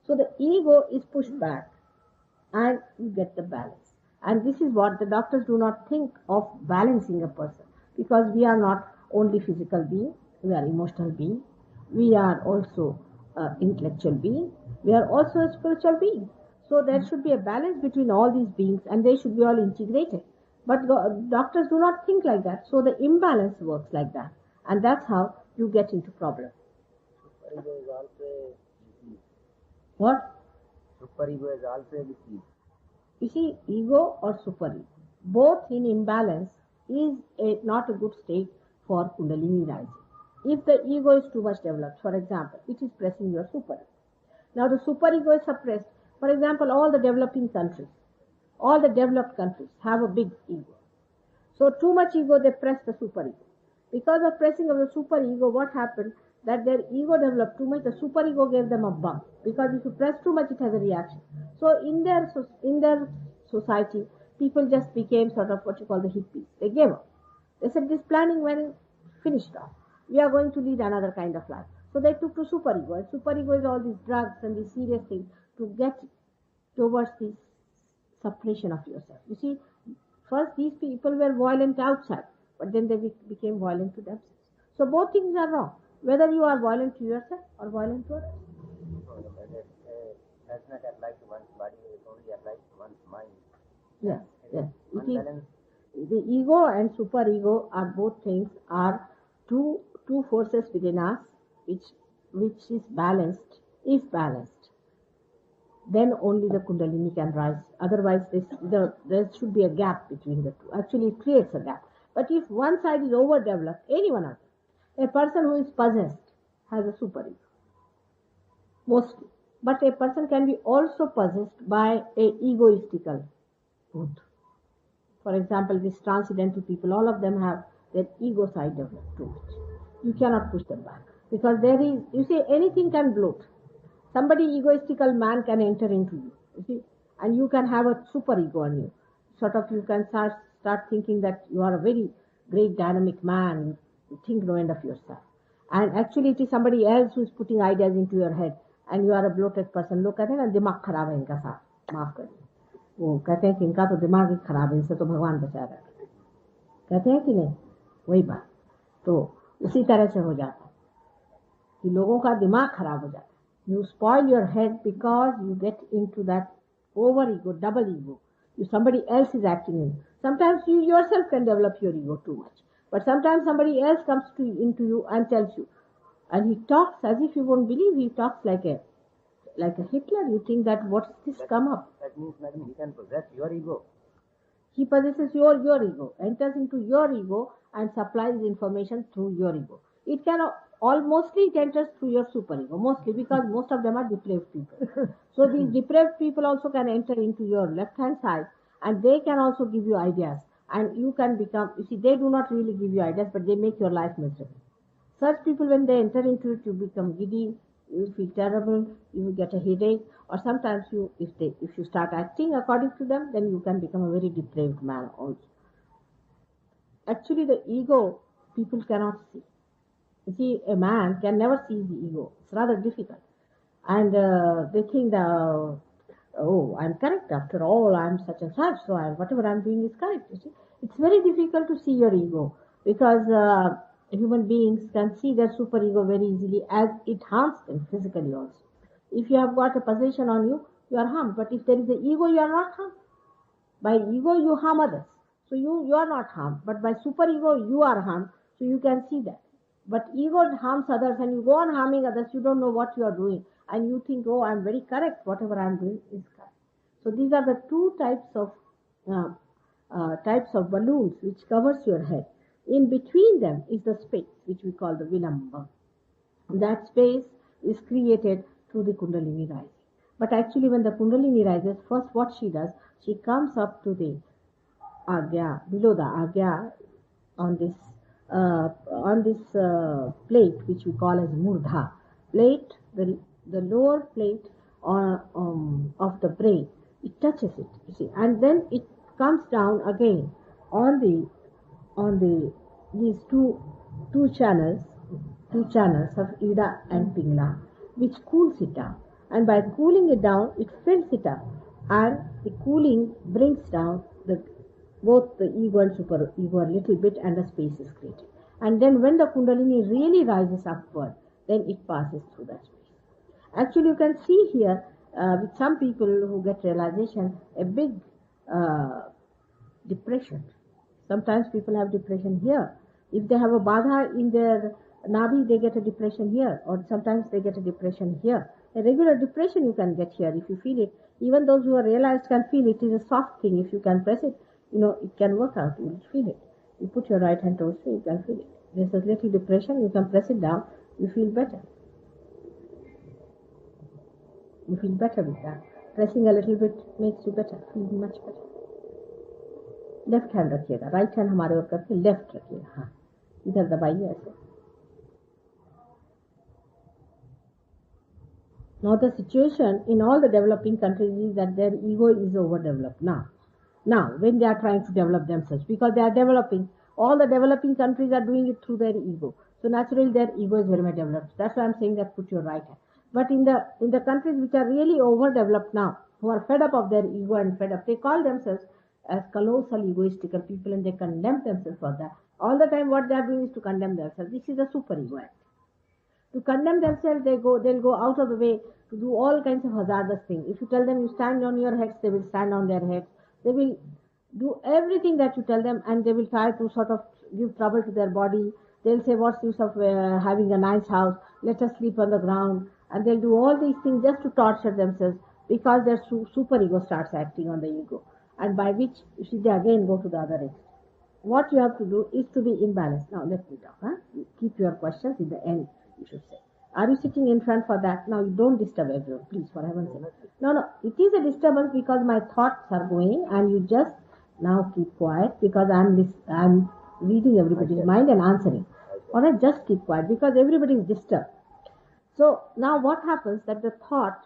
So the ego is pushed back and you get the balance. And this is what the doctors do not think of balancing a person, because we are not only physical being, we are emotional being, we are also intellectual being, we are also a spiritual being. So there should be a balance between all these beings and they should be all integrated. But doctors do not think like that. So the imbalance works like that. And that's how you get into problems. What? Superego is also a disease. You see, ego or superego, both in imbalance is not a good state for Kundalini rising. If the ego is too much developed, for example, it is pressing your superego. Now the superego is suppressed. For example, all the developing countries, all the developed countries have a big ego. So too much ego, they press the superego. Because of pressing of the superego, what happened? That their ego developed too much, the superego gave them a bump. Because if you press too much, it has a reaction. So in their society, people just became sort of what you call the hippies. They gave up. They said this planning when finished off. We are going to lead another kind of life. So they took to superego. And superego is all these drugs and these serious things to get towards this suppression of yourself. You see, first these people were violent outside, but then they became violent to themselves. So both things are wrong. Whether you are violent to yourself or violent to others. Does not apply to one's body, it only applies to one's mind. Yes, yes. The ego and superego are both things are two forces within us which is balanced. If balanced, then only the Kundalini can rise. Otherwise, there should be a gap between the two. Actually, it creates a gap. But if one side is overdeveloped, any one of them, a person who is possessed has a superego, mostly. But a person can be also possessed by a egoistical Bhut. For example, these transcendental people, all of them have their ego side developed too much. You cannot push them back. Because there is, you see, anything can bloat. Somebody egoistical man can enter into you, you see, and you can have a superego on you. Sort of you can start thinking that you are a very great dynamic man, you think no end of yourself. And actually it is somebody else who is putting ideas into your head and you are a bloated person. लोग कहते हैं ना दिमाग खराब है इनका साथ माफ करिए वो कहते हैं कि इनका तो दिमाग ही खराब है इनसे तो भगवान बचा रहा है कहते हैं कि नहीं वही बात तो उसी तरह से हो जाता है कि लोगों का दिमाग खराब हो जाता है you spoil your head because you get into that over ego, double ego. Somebody else is acting in. Sometimes you yourself can develop your ego too much. But sometimes somebody else comes into you and tells you. And he talks as if you won't believe. He talks like a Hitler. You think that what's this come up? That means, madam, he can possess your ego. He possesses your ego, enters into your ego and supplies information through your ego. It can mostly it enters through your superego, mostly because most of them are depraved people. So these depraved people also can enter into your left-hand side and they can also give you ideas. And you can become, you see, they do not really give you ideas, but they make your life miserable. Such people, when they enter into it, you become giddy, you feel terrible, you get a headache, or sometimes if you start acting according to them, then you can become a very depraved man also. Actually, the ego, people cannot see. You see, a man can never see the ego. It's rather difficult. And they think that, oh, I'm correct. After all, I'm such and such, so whatever I'm doing is correct. You see, it's very difficult to see your ego because human beings can see their superego very easily as it harms them physically also. If you have got a possession on you, you are harmed. But if there is an ego, you are not harmed. By ego, you harm others. So you are not harmed. But by superego, you are harmed. So you can see that. But ego harms others and you go on harming others, you don't know what you are doing. And you think, oh, I'm very correct, whatever I'm doing is correct. So these are the two types of balloons which covers your head. In between them is the space, which we call the Vilambam. That space is created through the Kundalini rising. But actually when the Kundalini rises, first what she does, she comes up to the Agya, below the Agya on this plate which we call as Murdha plate, the lower plate of the brain, it touches it, you see, and then it comes down again on these two channels of Ida and Pingla, which cools it down, and by cooling it down, it fills it up, and the cooling brings down both the ego and superego a little bit, and the space is created. And then when the Kundalini really rises upward, then it passes through that space. Actually, you can see here, with some people who get realization, a big depression. Sometimes people have depression here. If they have a badha in their nabi, they get a depression here, or sometimes they get a depression here. A regular depression you can get here if you feel it. Even those who are realized can feel it. It is a soft thing. If you can press it, it can work out. You will feel it. You put your right hand towards you can feel it. There's a little depression, you can press it down, you feel better. You feel better with that. Pressing a little bit makes you better, feel much better. Left hand रखिएगा, right hand हमारे ओर करके left रखिएगा, हाँ इधर दबाइए ऐसे. Now the situation in all the developing countries is that their ego is overdeveloped now. Now when they are trying to develop themselves, because they are developing, all the developing countries are doing it through their ego. So naturally their ego is very much developed. That's why I'm saying that put your right hand. But in the countries which are really overdeveloped now, who are fed up of their ego and fed up, they call themselves as colossal egoistical people and they condemn themselves for that. All the time what they are doing is to condemn themselves. This is a superego act. To condemn themselves, they'll go out of the way to do all kinds of hazardous things. If you tell them you stand on your heads, they will stand on their heads. They will do everything that you tell them, and they will try to sort of give trouble to their body. They'll say, what's the use of having a nice house? Let us sleep on the ground. And they'll do all these things just to torture themselves because their superego starts acting on the ego. And by which, you see, they again go to the other end. What you have to do is to be in balance. Now, let me talk. Keep your questions in the end, you should say. Are you sitting in front for that? Now, you don't disturb everyone, please, for heaven's sake. No, it is a disturbance because my thoughts are going and you just now keep quiet because I'm reading everybody's mind and answering. Alright, just keep quiet because everybody is disturbed. So, now what happens that the thought,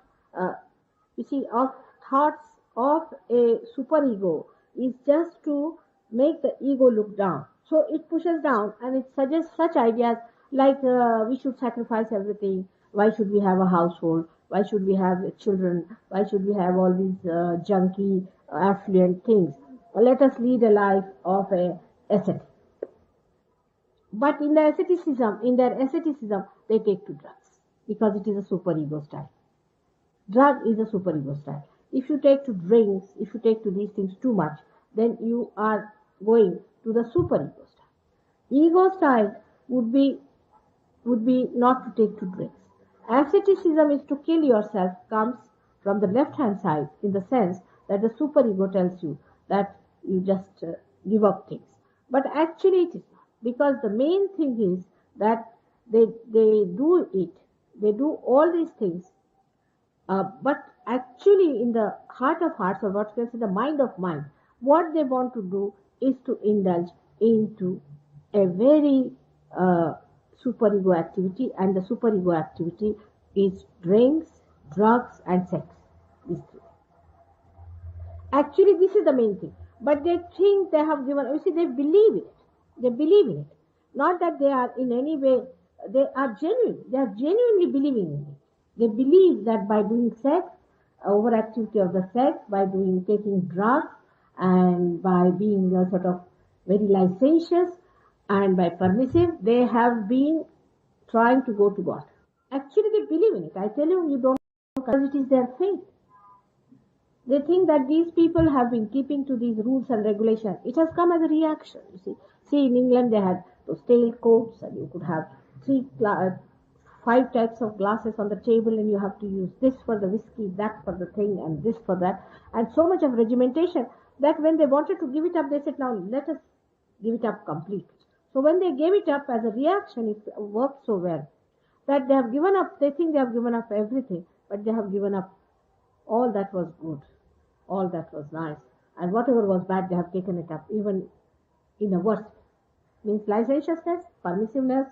you see, of thoughts of a superego is just to make the ego look down. So it pushes down and it suggests such ideas like we should sacrifice everything. Why should we have a household? Why should we have children? Why should we have all these junky, affluent things? Let us lead a life of a ascetic. But in their asceticism, they take to drugs because it is a superego style. Drug is a superego style. If you take to drinks, if you take to these things too much, then you are going to the superego style. Ego style would be not to take to drinks. Asceticism is to kill yourself comes from the left hand side in the sense that the superego tells you that you just give up things. But actually it is not, because the main thing is that they do it. They do all these things, but actually in the heart of hearts, or what can say the mind of mind, what they want to do is to indulge into a very superego activity, and the superego activity is drinks, drugs and sex. These three. Actually this is the main thing, but they think they have given, you see, they believe in it. They believe in it. Not that they are in any way, they are genuinely believing in it. They believe that by doing sex, overactivity of the sex, by taking drugs, and by being sort of very licentious and by permissive, they have been trying to go to God. Actually, they believe in it. I tell you, you don't, because it is their faith. They think that these people have been keeping to these rules and regulations. It has come as a reaction, you see. See, in England, they had those tailcoats, and you could have 5 types of glasses on the table, and you have to use this for the whiskey, that for the thing, and this for that. And so much of regimentation that when they wanted to give it up, they said, now let us give it up completely. So when they gave it up as a reaction, it worked so well that they have given up, they think they have given up everything, but they have given up all that was good, all that was nice, and whatever was bad, they have taken it up, even in a worse way. Means licentiousness, permissiveness,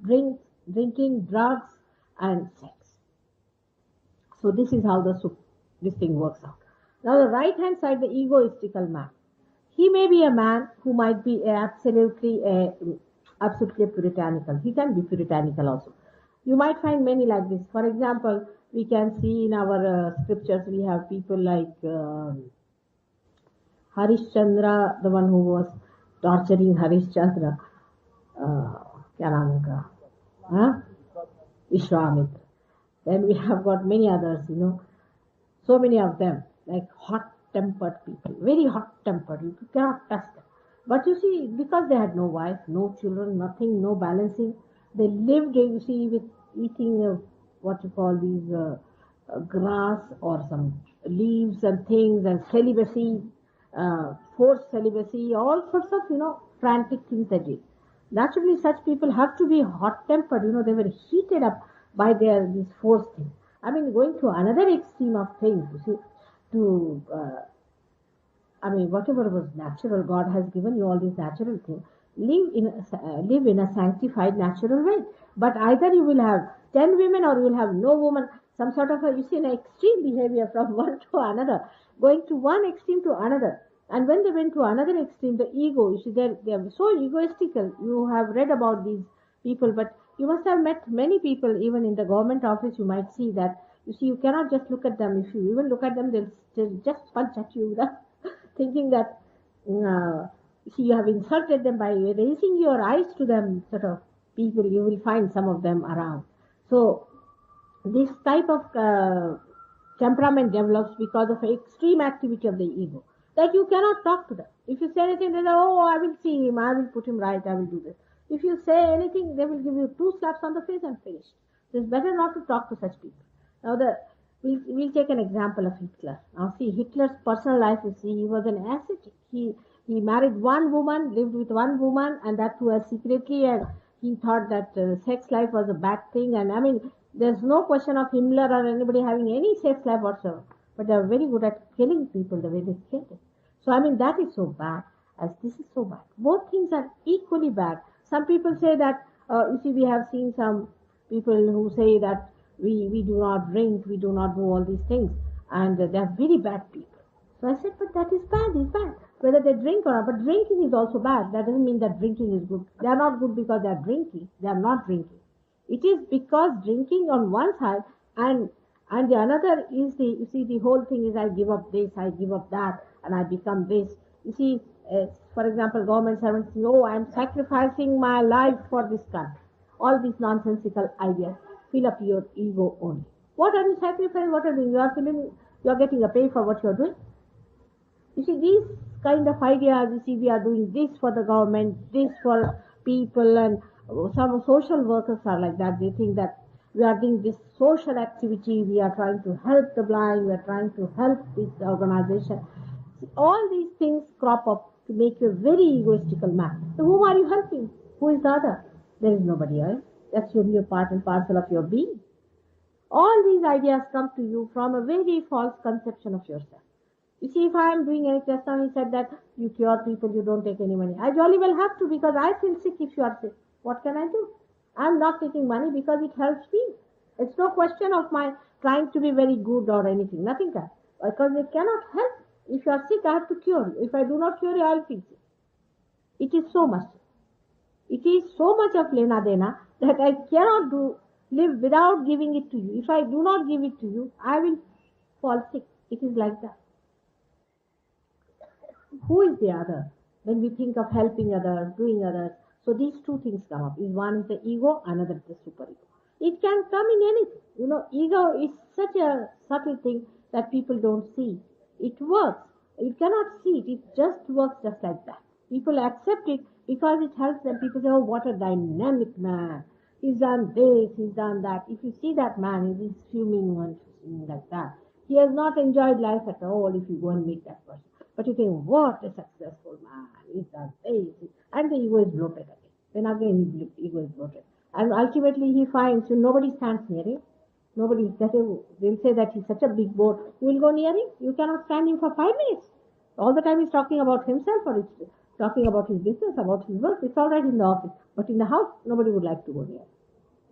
drinking, drugs, and sex. So this is how this thing works out. Now the right hand side, the egoistical man. He may be a man who might be absolutely puritanical. He can be puritanical also. You might find many like this. For example, we can see in our scriptures, we have people like Harishchandra, the one who was torturing Harishchandra. क्या नाम उनका? Vishwamitra. Then we have got many others, so many of them, like hot-tempered people, very hot-tempered. You cannot touch them. But you see, because they had no wife, no children, nothing, no balancing, they lived, you see, with eating what you call these grass or some leaves and things, and celibacy, forced celibacy, all sorts of, frantic things they did. Naturally, such people have to be hot-tempered. They were heated up by these force things. I mean, going to another extreme of things, to whatever was natural, God has given you all these natural things. Live in a sanctified, natural way. But either you will have 10 women or you will have no woman. Some sort of an extreme behavior from one to another, going to one extreme to another. And when they went to another extreme, the ego, they are so egoistical. You have read about these people, but you must have met many people, even in the government office. You might see that. You cannot just look at them. If you even look at them, they'll just punch at you, thinking that you have insulted them by raising your eyes to them. Sort of people, you will find some of them around. So this type of temperament develops because of extreme activity of the ego, that you cannot talk to them. If you say anything, they say, oh, I will see him, I will put him right, I will do this. If you say anything, they will give you 2 slaps on the face and finish. So it's better not to talk to such people. Now we'll take an example of Hitler. Now see, Hitler's personal life, he was an ascetic. He married one woman, lived with one woman, and that too secretly, and he thought that sex life was a bad thing. And I mean, there's no question of Himmler or anybody having any sex life whatsoever. But they are very good at killing people the way they killed them. So I mean, that is so bad as this is so bad. Both things are equally bad. Some people say that, we have seen some people who say that we do not drink, we do not do all these things, and they are very bad people. So I said, but that is bad, it's bad. Whether they drink or not, but drinking is also bad. That doesn't mean that drinking is good. They are not good because they are drinking. They are not drinking. It is because drinking on one side and the another is the whole thing is I give up this, I give up that, and I become this. For example, government servants say, oh, I am sacrificing my life for this country. All these nonsensical ideas fill up your ego only. What are you sacrificing? What are you doing? You are getting a pay for what you are doing. You see, these kind of ideas, we are doing this for the government, this for people, and some social workers are like that. They think that we are doing this social activity, we are trying to help the blind, we are trying to help this organization. All these things crop up to make you a very egoistical man. So whom are you helping? Who is the other? There is nobody else. That's only a part and parcel of your being. All these ideas come to you from a very false conception of yourself. You see, if I am doing anything, just now he said that you cure people, you don't take any money. I jolly well have to, because I feel sick if you are sick. What can I do? I am not taking money because it helps me. It's no question of my trying to be very good or anything. Nothing can. Because it cannot help. If you are sick, I have to cure you. If I do not cure you, I will feel sick. It is so much. It is so much of lena dena that I cannot live without giving it to you. If I do not give it to you, I will fall sick. It is like that. Who is the other? When we think of helping others, doing others, so these two things come up. One is the ego, another is the superego. It can come in anything. Ego is such a subtle thing that people don't see. It works. You cannot see it. It just works just like that. People accept it because it helps them. People say, oh, what a dynamic man. He's done this, he's done that. If you see that man, he's fuming like that. He has not enjoyed life at all if you go and meet that person. But you think, what a successful man. He's done this. And the ego is bloated again. Then again, his ego is bloated. And ultimately he finds nobody stands near him. They'll say that he's such a big boat. You will go near him. You cannot stand him for 5 minutes. All the time he's talking about himself, or he's talking about his business, about his work. It's all right in the office. But in the house, nobody would like to go near him.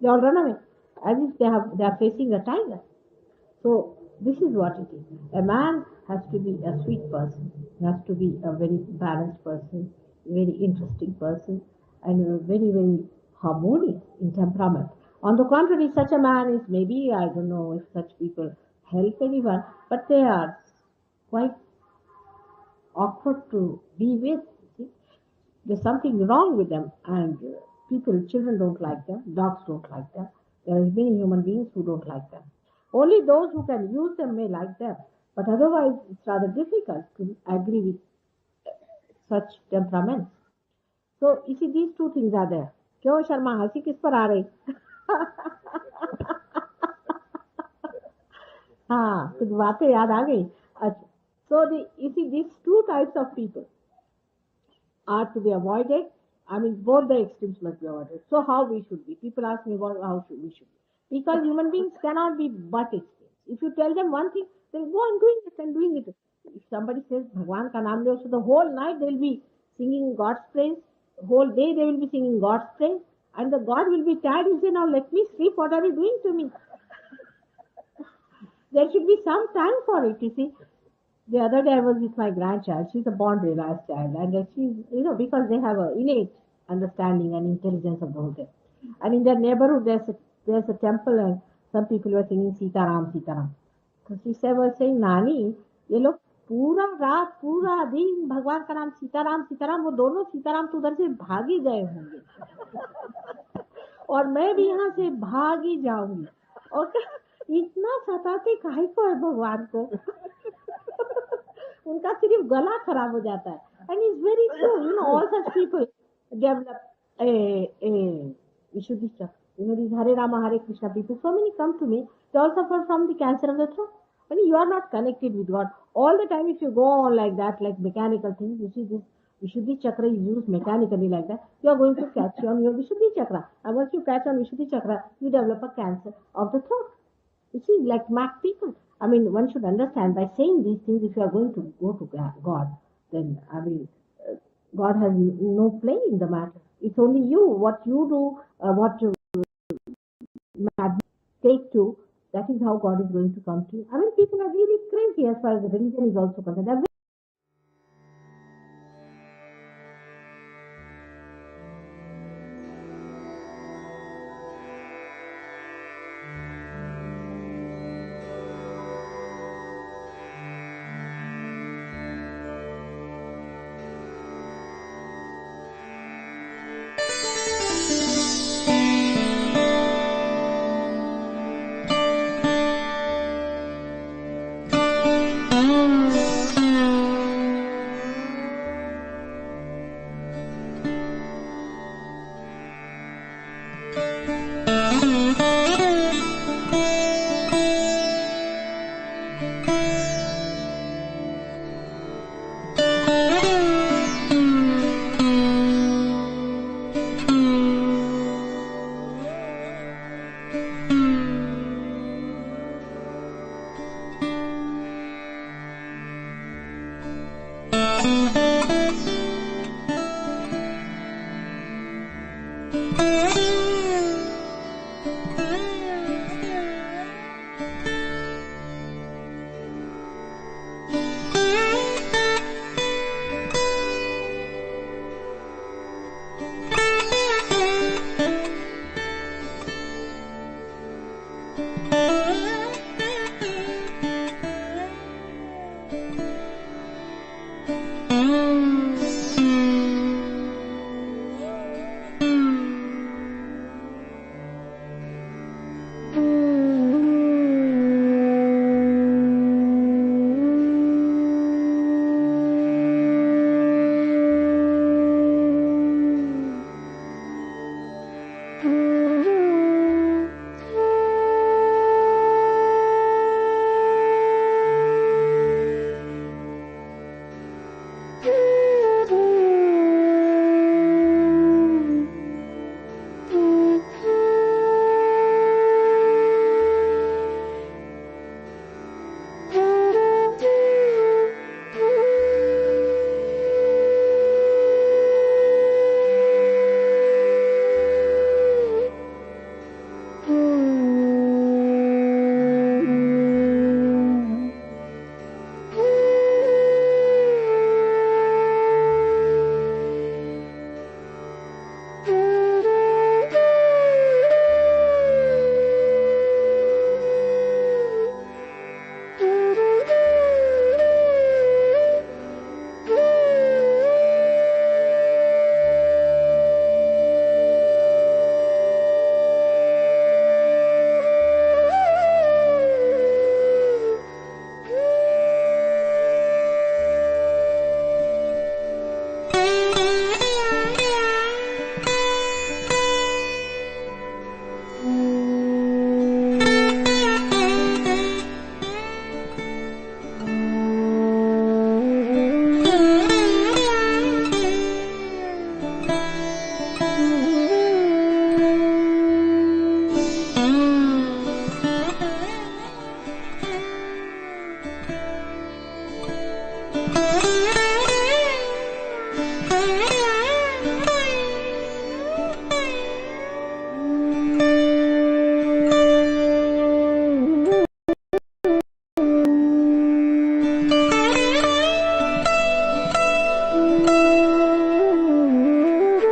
They all run away. As if they are facing a tiger. So this is what it is. A man has to be a sweet person. He has to be a very balanced person, a very interesting person, and a very, very harmonious in temperament. On the contrary, such a man is maybe, I don't know if such people help anyone, but they are quite awkward to be with. See? There's something wrong with them, and children don't like them, dogs don't like them. There are many human beings who don't like them. Only those who can use them may like them, but otherwise it's rather difficult to agree with such temperaments. So, you see, these two things are there. क्यों शर्मा हंसी किस पर आ रही? हाँ, कुछ बातें याद आ गई. So you see these two types of people. are to be avoided. I mean, both the extremes must be avoided. So how we should be? People ask me about how we should be. Because human beings cannot be but extremes. If you tell them one thing, they'll go on doing it and doing it. If somebody says Bhagwan ka naam lo, so the whole night they'll be singing God's praise. Whole day they will be singing God's praise. And the God will be tired. He'll say, now let me sleep. What are you doing to me? There should be some time for it, you see. The other day I was with my grandchild. She's a born realized child. And she's, because they have an innate understanding and intelligence of the whole thing. And in their neighborhood, there's a temple and some people were singing Sitaram, Sitaram. So she was saying, Nani, ये लोग पूरा रात पूरा दिन भगवान का नाम सीताराम सीताराम, वो दोनों सीताराम तो उधर से भाग ही गए होंगे और मैं भी यहाँ से भाग ही जाऊंगी। और इतना सताते काहे को है भगवान को उनका सिर्फ गला खराब हो जाता है। And it's very true, all such people develop a Vishuddhi Chakra. These Hare Rama, Hare Krishna people, so many come to me, they all suffer from the cancer of the throat. When you are not connected with God, all the time if you go on like that, like mechanical things, you see this Vishuddhi Chakra is used mechanically like that, you are going to catch on your Vishuddhi Chakra. And once you catch on Vishuddhi Chakra, you develop a cancer of the throat. You see, like mad people. I mean, one should understand by saying these things, if you are going to go to God, then, God has no play in the matter. It's only you, what you do, what you take to, that is how God is going to come to you. I mean, people are really crazy as far as the religion is also concerned.